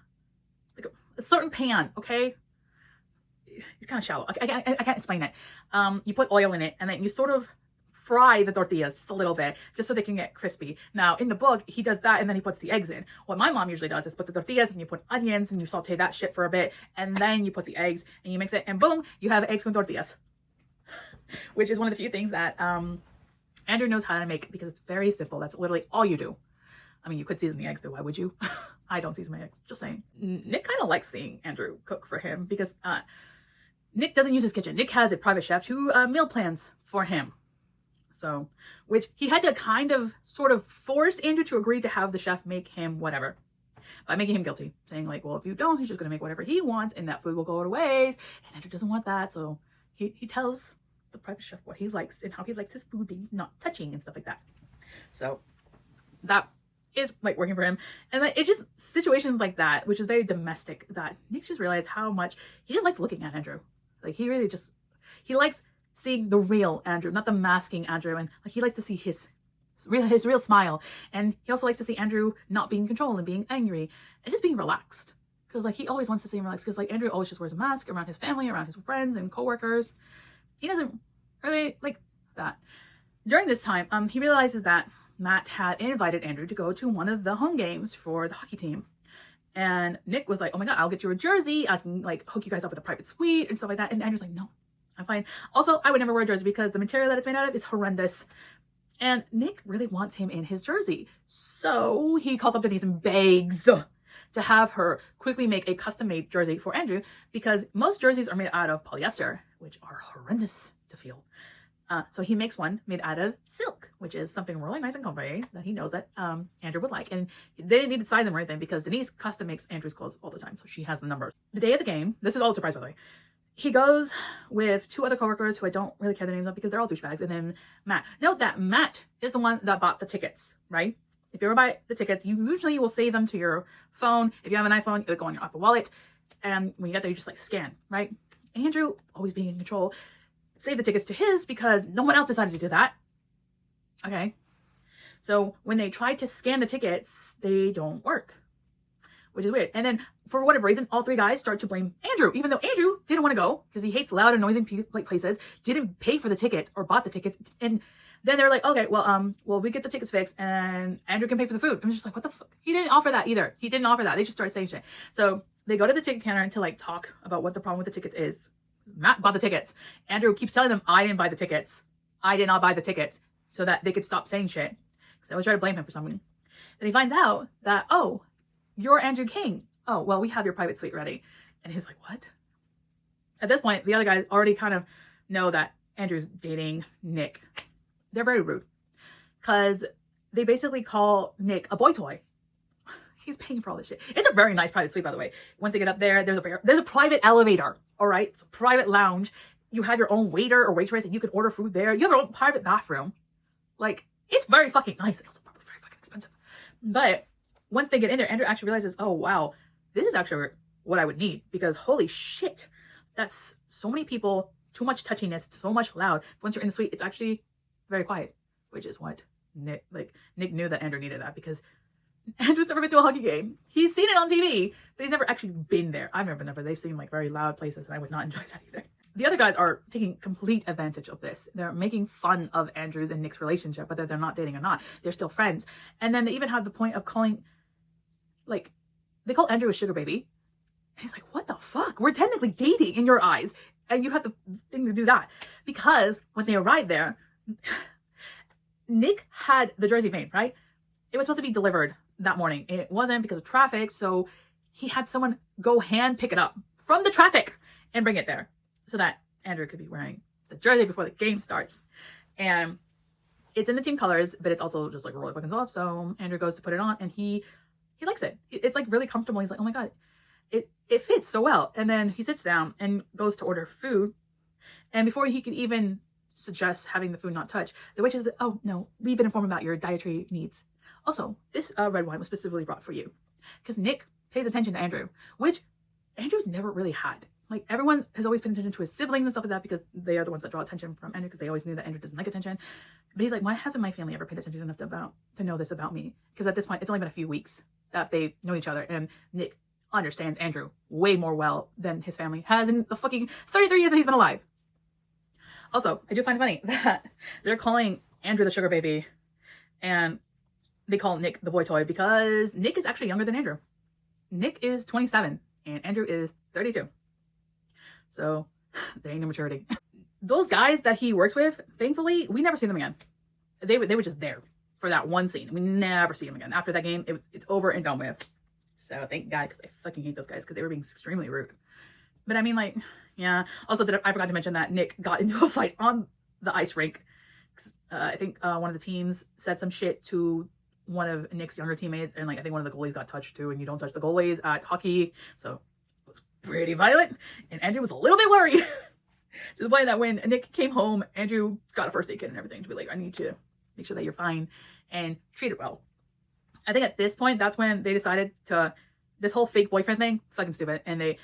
like a certain pan, okay? It's kind of shallow. I can't explain it. You put oil in it, and then you sort of fry the tortillas just a little bit, just so they can get crispy. Now, in the book, he does that, and then he puts the eggs in. What my mom usually does is put the tortillas, and you put onions, and you saute that shit for a bit, and then you put the eggs, and you mix it, and boom, you have eggs con tortillas. Which is one of the few things that Andrew knows how to make, because it's very simple. That's literally all you do. I mean, you could season the eggs, but why would you? I don't season my eggs, just saying. Nick kind of likes seeing Andrew cook for him, because Nick doesn't use his kitchen. Nick has a private chef who meal plans for him. So, which he had to kind of sort of force Andrew to agree to have the chef make him whatever, by making him guilty, saying like, well, if you don't, he's just going to make whatever he wants, and that food will go to waste, and Andrew doesn't want that. So he tells the private chef what he likes and how he likes his food being not touching and stuff like that. So that is like working for him. And it's just situations like that, which is very domestic, that Nick just realized how much he just likes looking at Andrew. Like he really just, he likes seeing the real Andrew, not the masking Andrew. And like he likes to see his real smile. And he also likes to see Andrew not being controlled and being angry and just being relaxed. Because like he always wants to see him relaxed, because like Andrew always just wears a mask around his family, around his friends and coworkers. He doesn't really like that. During this time, he realizes that Matt had invited Andrew to go to one of the home games for the hockey team. And Nick was like, oh my God, I'll get you a jersey. I can like hook you guys up with a private suite and stuff like that. And Andrew's like, no, I'm fine. Also, I would never wear a jersey because the material that it's made out of is horrendous. And Nick really wants him in his jersey. So he calls up Denise and begs to have her quickly make a custom-made jersey for Andrew, because most jerseys are made out of polyester, which are horrendous to feel. So he makes one made out of silk, which is something really nice and comfy that he knows that Andrew would like. And they didn't need to size him or anything because Denise custom makes Andrew's clothes all the time. So she has the numbers. The day of the game, this is all a surprise, by the way. He goes with 2 other coworkers who I don't really care their names of because they're all douchebags. And then Matt. Note that Matt is the one that bought the tickets, right? If you ever buy the tickets, you usually will save them to your phone. If you have an iPhone, it'll go on your Apple Wallet. And when you get there, you just like scan, right? Andrew, always being in control, save the tickets to his because no one else decided to do that. Okay. So when they try to scan the tickets, they don't work, which is weird. And then for whatever reason, all 3 guys start to blame Andrew, even though Andrew didn't want to go because he hates loud and noisy places, didn't pay for the tickets or bought the tickets. And then they're like, okay, well, we get the tickets fixed and Andrew can pay for the food. I'm just like, what the fuck? He didn't offer that either. He didn't offer that. They just started saying shit. So they go to the ticket counter to like talk about what the problem with the tickets is. Matt bought the tickets. Andrew keeps telling them, I didn't buy the tickets. I did not buy the tickets, so that they could stop saying shit. Because they always try to blame him for something. Then he finds out that, oh, you're Andrew King. Oh, well, we have your private suite ready. And he's like, what? At this point, the other guys already kind of know that Andrew's dating Nick. They're very rude. Because they basically call Nick a boy toy. He's paying for all this shit. It's a very nice private suite, by the way. Once they get up there, there's a private elevator. All right, it's a private lounge. You have your own waiter or waitress, and you can order food there. You have your own private bathroom. Like, it's very fucking nice. And also probably very fucking expensive. But once they get in there, Andrew actually realizes, oh wow, this is actually what I would need because holy shit, that's so many people, too much touchiness, so much loud. Once you're in the suite, it's actually very quiet, which is what Nick knew that Andrew needed that because Andrew's never been to a hockey game. He's seen it on TV, but he's never actually been there. I've never been there, but they've seen like very loud places, and I would not enjoy that either. The other guys are taking complete advantage of this. They're making fun of Andrew's and Nick's relationship, whether they're not dating or not. They're still friends. And then they even have the point of calling, like, they call Andrew a sugar baby. And he's like, what the fuck? We're technically dating in your eyes. And you have the thing to do that. Because when they arrived there, Nick had the jersey made, right? It was supposed to be delivered that morning. It wasn't because of traffic. So he had someone go hand pick it up from the traffic and bring it there so that Andrew could be wearing the jersey before the game starts. And it's in the team colors, but it's also just like really fucking soft. So Andrew goes to put it on and he likes it. It's like really comfortable. He's like, oh my God, it fits so well. And then he sits down and goes to order food. And before he could even suggest having the food not touched, the waitress said, oh no, we've been informed about your dietary needs. Also, this red wine was specifically brought for you. Because Nick pays attention to Andrew, which Andrew's never really had. Like, everyone has always paid attention to his siblings and stuff like that because they are the ones that draw attention from Andrew because they always knew that Andrew doesn't like attention. But he's like, why hasn't my family ever paid attention enough to know this about me? Because at this point, it's only been a few weeks that they've known each other, and Nick understands Andrew way more well than his family has in the fucking 33 years that he's been alive. Also, I do find it funny that they're calling Andrew the sugar baby, and they call Nick the boy toy because Nick is actually younger than Andrew. Nick is 27 and Andrew is 32. So there ain't no maturity. Those guys that he works with, thankfully, we never see them again. They were just there for that one scene. We never see them again. After that game, it's over and done with. So thank God, because I fucking hate those guys because they were being extremely rude. But I mean, like, yeah. Also, I forgot to mention that Nick got into a fight on the ice rink. I think one of the teams said some shit to one of Nick's younger teammates, and like I think one of the goalies got touched too, and you don't touch the goalies at hockey, so it was pretty violent, and Andrew was a little bit worried to the point that when Nick came home, Andrew got a first aid kit and everything to be like, I need to make sure that you're fine and treat it well. I think at this point, that's when they decided to, this whole fake boyfriend thing, fucking stupid, and they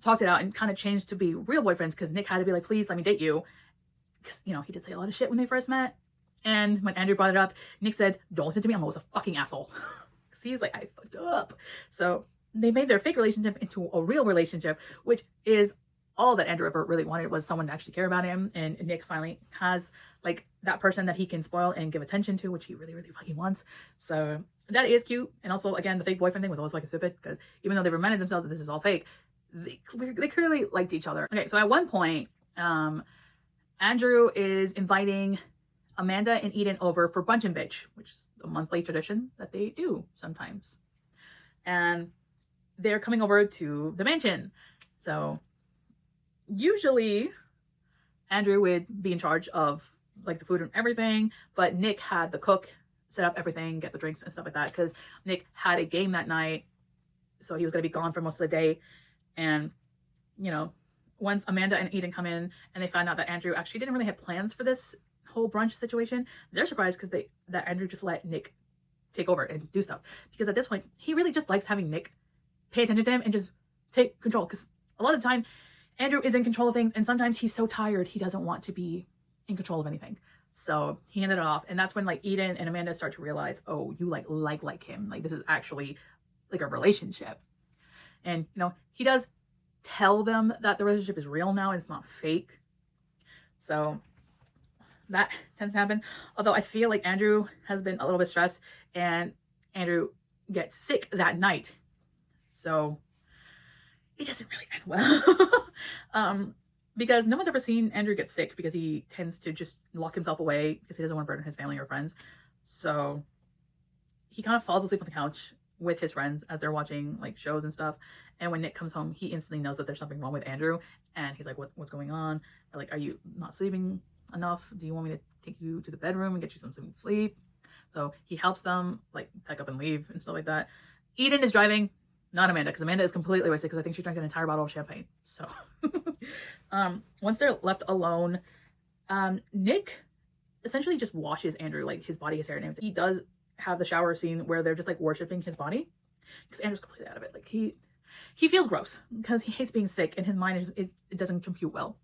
talked it out and kind of changed to be real boyfriends because Nick had to be like, please let me date you, because, you know, he did say a lot of shit when they first met. And when Andrew brought it up, Nick said, don't listen to me, I'm always a fucking asshole. Because he's like, I fucked up. So they made their fake relationship into a real relationship, which is all that Andrew ever really wanted, was someone to actually care about him. And Nick finally has like that person that he can spoil and give attention to, which he really, really fucking wants. So that is cute. And also, again, the fake boyfriend thing was always fucking stupid because even though they reminded themselves that this is all fake, they clearly liked each other. Okay, so at one point, Andrew is inviting Amanda and Eden over for Bunch and Bitch, which is a monthly tradition that they do sometimes. And they're coming over to the mansion. So usually Andrew would be in charge of like the food and everything, but Nick had the cook set up everything, get the drinks and stuff like that, because Nick had a game that night, so he was going to be gone for most of the day. And you know, once Amanda and Eden come in and they find out that Andrew actually didn't really have plans for this whole brunch situation, they're surprised because that Andrew just let Nick take over and do stuff, because at this point he really just likes having Nick pay attention to him and just take control, because a lot of the time Andrew is in control of things, and sometimes he's so tired he doesn't want to be in control of anything. So he handed it off, and that's when like Eden and Amanda start to realize, oh, you like him, like this is actually like a relationship. And you know, he does tell them that the relationship is real now, it's not fake. So that tends to happen. Although I feel like Andrew has been a little bit stressed, and Andrew gets sick that night, so it doesn't really end well. Because no one's ever seen Andrew get sick, because he tends to just lock himself away because he doesn't want to burden his family or friends. So he kind of falls asleep on the couch with his friends as they're watching like shows and stuff. And when Nick comes home, he instantly knows that there's something wrong with Andrew, and he's like, what's going on? They're like, are you not sleeping enough? Do you want me to take you to the bedroom and get you some sleep? So he helps them like pack up and leave and stuff like that. Eden is driving, not Amanda, because Amanda is completely wasted, because I think she drank an entire bottle of champagne. So once they're left alone, Nick essentially just washes Andrew, like his body, his hair, and everything. He does have the shower scene where they're just like worshiping his body, because Andrew's completely out of it. Like he feels gross because he hates being sick, and his mind it doesn't compute well.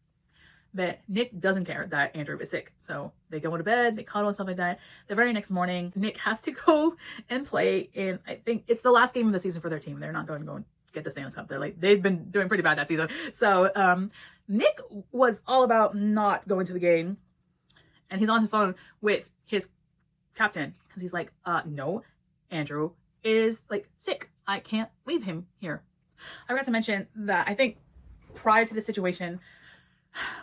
But Nick doesn't care that Andrew is sick, so they go to bed, they cuddle and stuff like that. The very next morning, Nick has to go and play in, I think it's the last game of the season for their team. They're not going to go and get the Stanley Cup. They've been doing pretty bad that season. So Nick was all about not going to the game, and he's on the phone with his captain because he's like, no, Andrew is like sick. I can't leave him here. I forgot to mention that I think prior to this situation,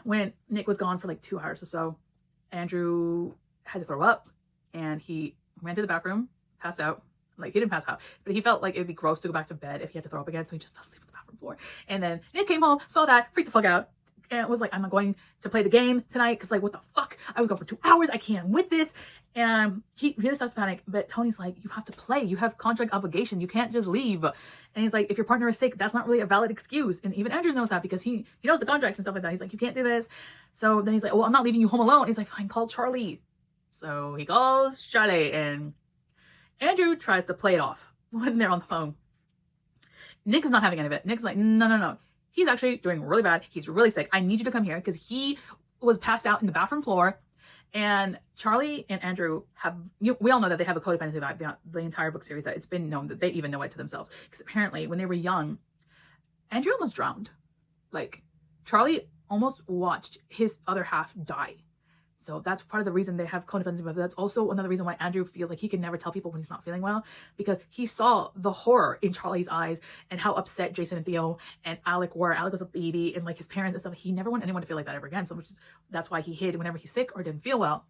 when Nick was gone for like 2 hours or so, Andrew had to throw up, and he ran to the bathroom, passed out. Like, he didn't pass out, but he felt like it'd be gross to go back to bed if he had to throw up again, so he just fell asleep on the bathroom floor. And then Nick came home, saw that, freaked the fuck out, and was like, I'm not going to play the game tonight, because like, what the fuck? I was gone for 2 hours, I can't with this. And he really starts to panic, but Tony's like, you have to play, you have contract obligation, you can't just leave. And he's like, if your partner is sick, that's not really a valid excuse. And even Andrew knows that, because he knows the contracts and stuff like that. He's like, you can't do this. So then he's like, well, I'm not leaving you home alone. He's like, fine, call Charlie. So he calls Charlie, and Andrew tries to play it off when they're on the phone. Nick is not having any of it. Nick's like, no. He's actually doing really bad. He's really sick. I need you to come here, because he was passed out in the bathroom floor. And Charlie and Andrew we all know that they have a codependency vibe throughout the entire book series, that it's been known that they even know it to themselves. Because apparently when they were young, Andrew almost drowned. Like, Charlie almost watched his other half die. So that's part of the reason they have codependency, but that's also another reason why Andrew feels like he can never tell people when he's not feeling well, because he saw the horror in Charlie's eyes and how upset Jason and Theo and Alec were. Alec was a baby, and like his parents and stuff. He never wanted anyone to feel like that ever again. So that's why he hid whenever he's sick or didn't feel well.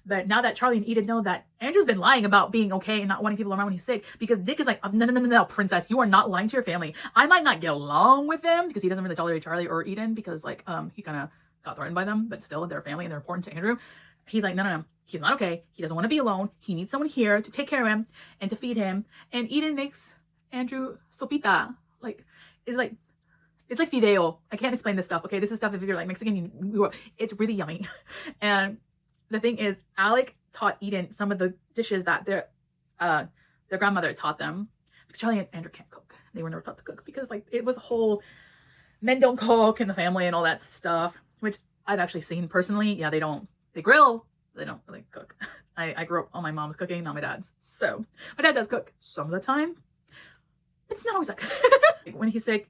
But now that Charlie and Eden know that Andrew's been lying about being okay and not wanting people around when he's sick, because Nick is like, no, princess, you are not lying to your family. I might not get along with them, because he doesn't really tolerate Charlie or Eden, because like he kind of got threatened by them, but still they're family and they're important to Andrew. He's like, no, he's not okay. He doesn't want to be alone. He needs someone here to take care of him and to feed him. And Eden makes Andrew sopita. Like, it's like fideo. I can't explain this stuff. Okay, this is stuff if you're like Mexican, it's really yummy. And the thing is, Alec taught Eden some of the dishes that their grandmother taught them, because Charlie and Andrew can't cook. They were never taught to cook, because like it was a whole men don't cook in the family and all that stuff, which I've actually seen personally. Yeah, they grill, they don't really cook. I grew up on my mom's cooking, not my dad's. So my dad does cook some of the time, but it's not always that good. When he's sick,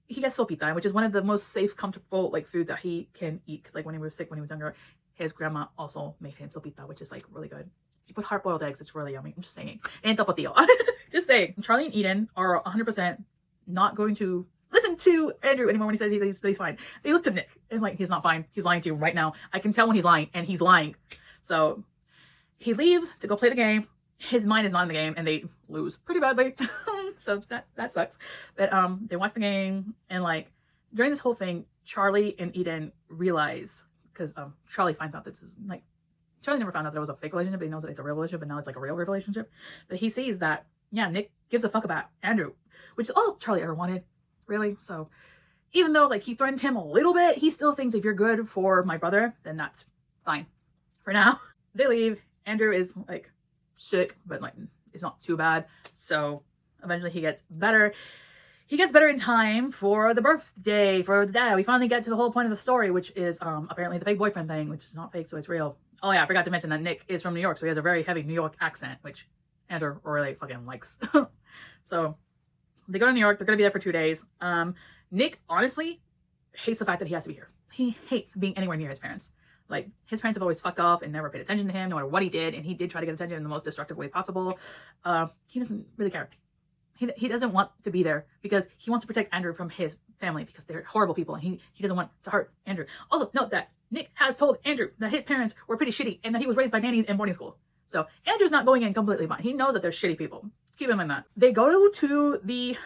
he gets sopita, which is one of the most safe, comfortable like food that he can eat. Because like when he was sick, when he was younger, his grandma also made him sopita, which is like really good. You put hard-boiled eggs, it's really yummy. I'm just saying. And tapatio. Just saying. Charlie and Eden are 100% not going to listen to Andrew anymore when he says he's fine. They look to Nick and like, he's not fine. He's lying to you right now. I can tell when he's lying, and he's lying. So he leaves to go play the game. His mind is not in the game, and they lose pretty badly. So that sucks. But they watch the game, and like during this whole thing, Charlie and Eden realize because Charlie finds out this is like, Charlie never found out that it was a fake relationship, but he knows that it's a real relationship, and now it's like a real relationship. But he sees that, yeah, Nick gives a fuck about Andrew, which is all Charlie ever wanted, really. So even though like he threatened him a little bit, he still thinks if you're good for my brother, then that's fine for now. They leave. Andrew is like sick, but like it's not too bad. So eventually he gets better. He gets better in time for the birthday for the dad. We finally get to the whole point of the story, which is apparently the fake boyfriend thing, which is not fake, so it's real. Oh yeah, I forgot to mention that Nick is from New York, so he has a very heavy New York accent, which Andrew really fucking likes. So they go to New York. They're gonna be there for 2 days. Nick honestly hates the fact that he has to be here. He hates being anywhere near his parents. Like, his parents have always fucked off and never paid attention to him, no matter what he did, and he did try to get attention in the most destructive way possible. He doesn't really care. He doesn't want to be there because he wants to protect Andrew from his family because they're horrible people, and he doesn't want to hurt Andrew. Also, note that Nick has told Andrew that his parents were pretty shitty and that he was raised by nannies in boarding school. So Andrew's not going in completely blind. He knows that they're shitty people. Keep in mind that. They go to the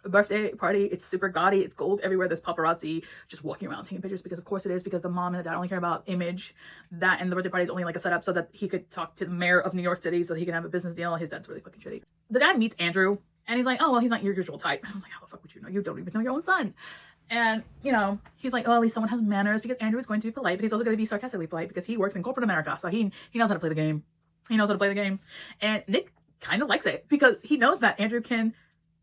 birthday party. It's super gaudy. It's gold everywhere. There's paparazzi just walking around taking pictures, because of course it is, because the mom and the dad only care about image. That and the birthday party is only like a setup so that he could talk to the mayor of New York City so he can have a business deal. His dad's really fucking shitty. The dad meets Andrew and he's like, oh, well, he's not your usual type. I was like, how the fuck would you know? You don't even know your own son. And, you know, he's like, oh, at least someone has manners, because Andrew is going to be polite, but he's also going to be sarcastically polite because he works in corporate America. So he knows how to play the game. He knows how to play the game. And Nick kind of likes it because he knows that Andrew can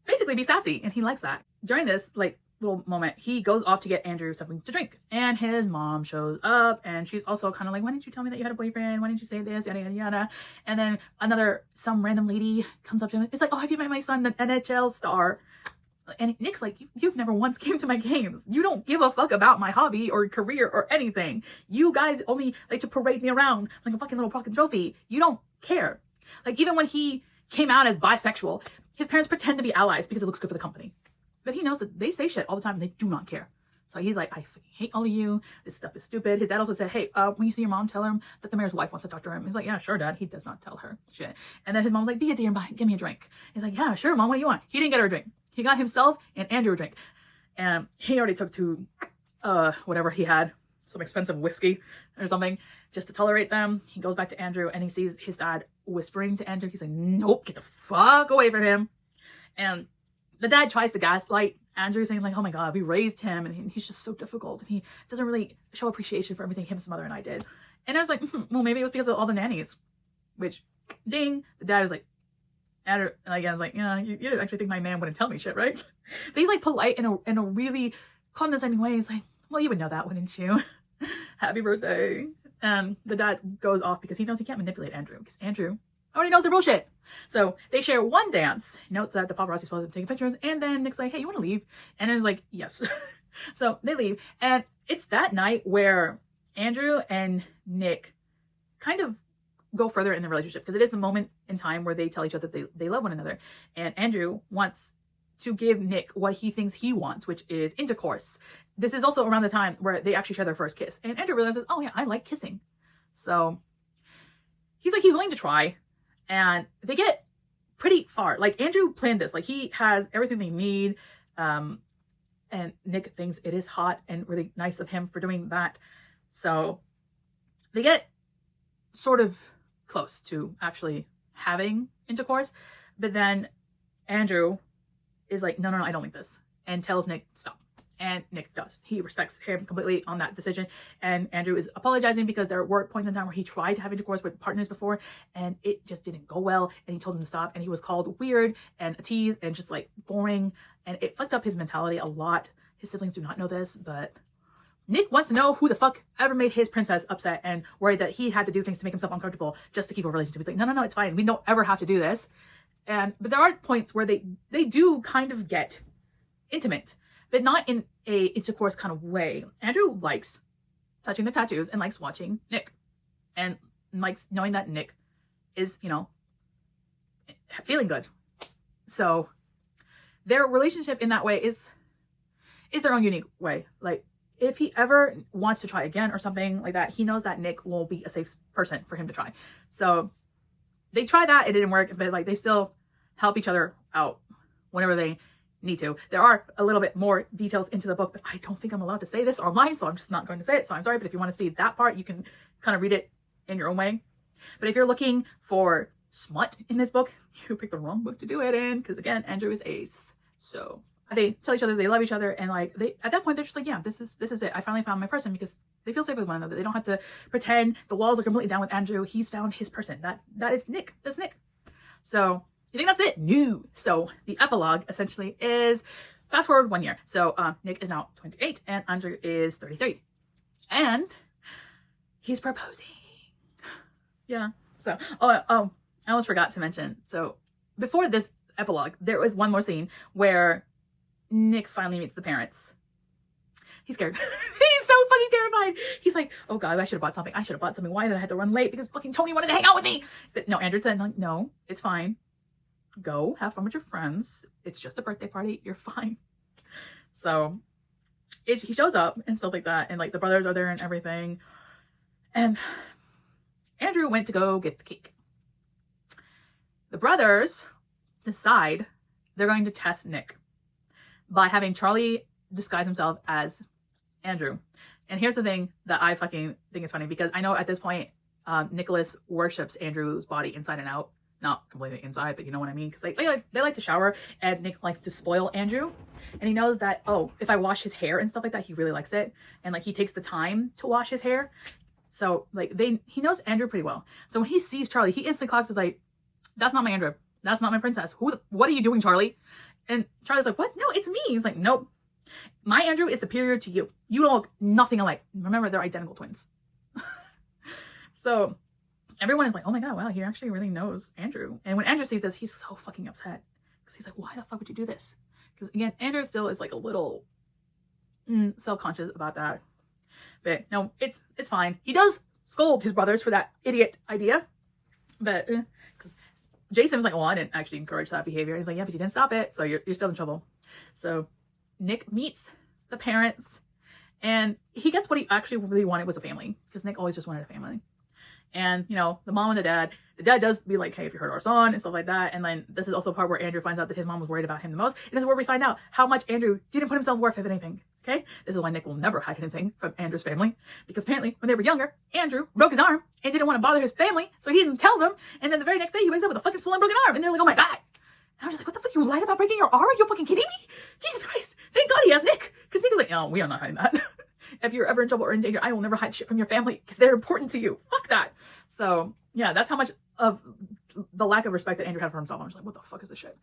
basically be sassy, and he likes that. During this like little moment, he goes off to get Andrew something to drink, and his mom shows up, and she's also kind of like, why didn't you tell me that you had a boyfriend? Why didn't you say this? Yada yada yada. And then some random lady comes up to him. It's like, oh, have you met my son, the NHL star? And Nick's like, you've never once came to my games. You don't give a fuck about my hobby or career or anything. You guys only like to parade me around like a fucking little fucking trophy. You don't care. Like, even when he came out as bisexual, his parents pretend to be allies because it looks good for the company. But he knows that they say shit all the time and they do not care. So he's like, I hate all of you. This stuff is stupid. His dad also said, hey, when you see your mom, tell him that the mayor's wife wants to talk to him. He's like, yeah, sure, Dad. He does not tell her shit. And then his mom's like, be a dear and give me a drink. He's like, yeah, sure, Mom, what do you want? He didn't get her a drink. He got himself and Andrew a drink. And he already took to whatever he had, some expensive whiskey or something, just to tolerate them. He goes back to Andrew and he sees his dad whispering to Andrew. He's like, nope, get the fuck away from him. And the dad tries to gaslight Andrew, saying like, oh my God, we raised him and he's just so difficult. And he doesn't really show appreciation for everything his mother and I did. And I was like, well, maybe it was because of all the nannies, which, ding, the dad was like, Andrew, and I was like, yeah, you didn't actually think my man wouldn't tell me shit, right? But he's like polite in a really condescending way. He's like, well, you would know that, wouldn't you? Happy birthday. And the dad goes off because he knows he can't manipulate Andrew, because Andrew already knows they're bullshit. So they share one dance, notes that the paparazzi's supposed to be taking pictures, and then Nick's like, hey, you want to leave? And Andrew's like, yes. So they leave. And it's that night where Andrew and Nick kind of go further in the relationship, because it is the moment in time where they tell each other that they love one another. And Andrew wants to give Nick what he thinks he wants, which is intercourse. This is also around the time where they actually share their first kiss. And Andrew realizes, oh yeah, I like kissing. So he's like, he's willing to try. And they get pretty far. Like, Andrew planned this. Like, he has everything they need. And Nick thinks it is hot and really nice of him for doing that. So they get sort of close to actually having intercourse. But then Andrew is like, no, I don't like this. And tells Nick, stop. And Nick does. He respects him completely on that decision. And Andrew is apologizing because there were points in time where he tried to have intercourse with partners before and it just didn't go well. And he told him to stop. And he was called weird and a tease and just like boring. And it fucked up his mentality a lot. His siblings do not know this, but Nick wants to know who the fuck ever made his princess upset and worried that he had to do things to make himself uncomfortable just to keep a relationship. He's like, no, it's fine. We don't ever have to do this. But there are points where they do kind of get intimate, but not in a intercourse kind of way. Andrew likes touching the tattoos and likes watching Nick and likes knowing that Nick is, you know, feeling good. So their relationship in that way is their own unique way. Like, if he ever wants to try again or something like that, he knows that Nick will be a safe person for him to try. So they try that. It didn't work, but like, they still help each other out whenever they need to. There are a little bit more details into the book, but I don't think I'm allowed to say this online, so I'm just not going to say it. So I'm sorry, but if you want to see that part, you can kind of read it in your own way. But if you're looking for smut in this book, you picked the wrong book to do it in, because again, Andrew is ace. So they tell each other they love each other, and like they at that point they're just like, yeah, this is it. I finally found my person, because they feel safe with one another. They don't have to pretend the walls are completely down with Andrew. He's found his person. That is Nick. That's Nick. So you think that's it? No. So the epilogue essentially is fast forward 1 year. So Nick is now 28 and Andrew is 33, and he's proposing. Yeah. So I almost forgot to mention. So before this epilogue, there was one more scene where Nick finally meets the parents. He's scared. He's so fucking terrified. He's like, oh God, I should have bought something. Why did I have to run late? Because fucking Tony wanted to hang out with me. But no, Andrew said, like, no, it's fine. Go have fun with your friends. It's just a birthday party. You're fine. So he shows up and stuff like that. And like the brothers are there and everything. And Andrew went to go get the cake. The brothers decide they're going to test Nick by having Charlie disguise himself as Andrew. And here's the thing that I fucking think is funny, because I know at this point, Nicholas worships Andrew's body inside and out. Not completely inside, but you know what I mean? Because they like to shower, and Nick likes to spoil Andrew. And he knows that, oh, if I wash his hair and stuff like that, he really likes it. And like he takes the time to wash his hair. So like he knows Andrew pretty well. So when he sees Charlie, he instantly clocks, is like, that's not my Andrew. That's not my princess. What are you doing, Charlie? And Charlie's like, what? No, it's me. He's like, nope. My Andrew is superior to you. You don't look nothing alike. Remember, they're identical twins. So everyone is like, oh my God, wow, he actually really knows Andrew. And when Andrew sees this, he's so fucking upset. Because he's like, why the fuck would you do this? Because again, Andrew still is like a little self-conscious about that. But no, it's fine. He does scold his brothers for that idiot idea. But because Jason was like, well, I didn't actually encourage that behavior. He's like, yeah, but you didn't stop it. So you're still in trouble. So Nick meets the parents, and he gets what he actually really wanted was a family, because Nick always just wanted a family. And, you know, the mom and the dad does be like, hey, if you heard our son and stuff like that. And then this is also the part where Andrew finds out that his mom was worried about him the most. And this is where we find out how much Andrew didn't put himself worth of anything. Okay. This is why Nick will never hide anything from Andrew's family, because apparently when they were younger, Andrew broke his arm and didn't want to bother his family. So he didn't tell them. And then the very next day he wakes up with a fucking swollen broken arm. And they're like, oh my God. And I'm just like, what the fuck? You lied about breaking your arm? Are you fucking kidding me? Jesus Christ. Thank God he has Nick. Because Nick was like, no, we are not hiding that. If you're ever in trouble or in danger, I will never hide shit from your family, because they're important to you. Fuck that. So yeah, that's how much of the lack of respect that Andrew had for himself. I'm just like, what the fuck is this shit?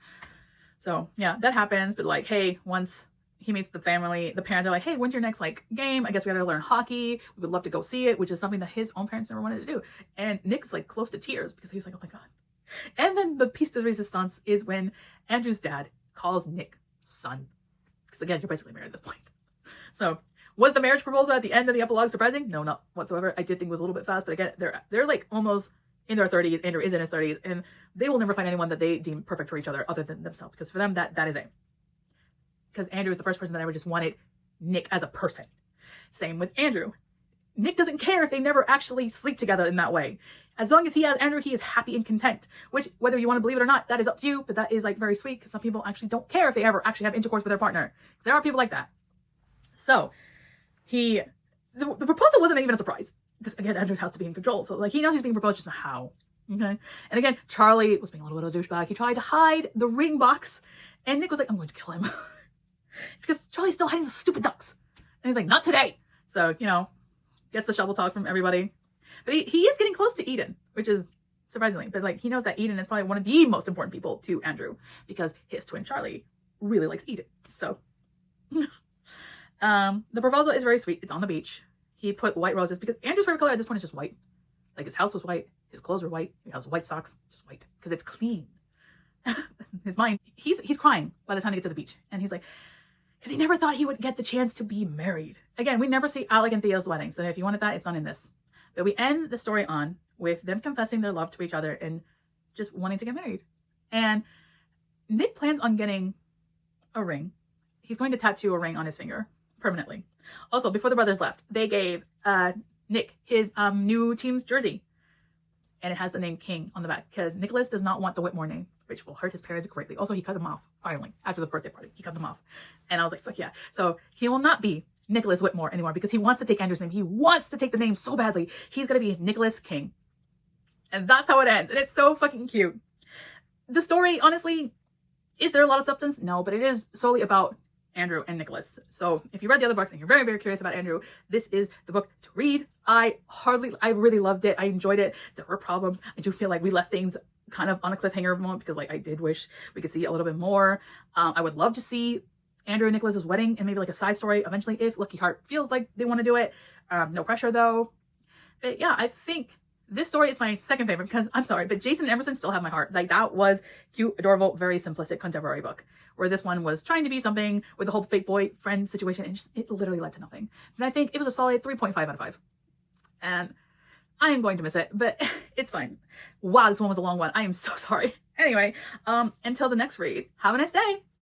So yeah, that happens. But like, hey, once he meets the family, the parents are like, hey, when's your next like game? I guess we gotta learn hockey. We would love to go see it, which is something that his own parents never wanted to do. And Nick's like close to tears, because he's like, oh my God. And then the piece de resistance is when Andrew's dad calls Nick son. Because again, you're basically married at this point. So was the marriage proposal at the end of the epilogue surprising? No, not whatsoever. I did think it was a little bit fast, but again, they're like almost in their 30s. Andrew is in his 30s, and they will never find anyone that they deem perfect for each other other than themselves, because for them, that is it. Because Andrew is the first person that ever just wanted Nick as a person. Same with Andrew. Nick doesn't care if they never actually sleep together in that way. As long as he has Andrew, he is happy and content, which, whether you want to believe it or not, that is up to you, but that is like very sweet, because some people actually don't care if they ever actually have intercourse with their partner. There are people like that. So the proposal wasn't even a surprise, because again, Andrew has to be in control. So like, he knows he's being proposed, just not how. Okay. And again, Charlie was being a little bit of a douchebag. He tried to hide the ring box, and Nick was like, I'm going to kill him. Because Charlie's still hiding those stupid ducks. And he's like, not today. So, you know, gets the shovel talk from everybody. But he is getting close to Eden, which is surprisingly. But like, he knows that Eden is probably one of the most important people to Andrew, because his twin Charlie really likes Eden. So the proposal is very sweet. It's on the beach. He put white roses, because Andrew's favorite color at this point is just white. Like, his house was white, his clothes were white, he has white socks, just white, because it's clean. His mind, he's crying by the time they get to the beach, and he's like, because he never thought he would get the chance to be married. Again, we never see Alec and Theo's wedding, so if you wanted that, it's not in this. But we end the story on with them confessing their love to each other and just wanting to get married. And Nick plans on getting a ring. He's going to tattoo a ring on his finger permanently. Also, before the brothers left, they gave Nick his new team's jersey, and it has the name King on the back, because Nicholas does not want the Whitmore name. which will hurt his parents greatly. Also, he cut them off, finally, after the birthday party. He cut them off. And I was like, fuck yeah. So he will not be Nicholas Whitmore anymore because he wants to take Andrew's name. He wants to take the name so badly. He's going to be Nicholas King. And that's how it ends. And it's so fucking cute. The story, honestly, is there a lot of substance? No, but it is solely about Andrew and Nicholas. So if you read the other books and you're very, very curious about Andrew, this is the book to read. I really loved it. I enjoyed it. There were problems. I do feel like we left things kind of on a cliffhanger moment because like I did wish we could see a little bit more. I would love to see Andrew and Nicholas's wedding and maybe like a side story eventually if Lucky Hart feels like they want to do it. No pressure though. But yeah, I think this story is my second favorite because I'm sorry, but Jason and Emerson still have my heart. Like that was cute, adorable, very simplistic contemporary book. Where this one was trying to be something with the whole fake boyfriend situation and it literally led to nothing. And I think it was a solid 3.5 out of 5. And I am going to miss it, but it's fine. Wow, this one was a long one. I am so sorry. Anyway, until the next read, have a nice day.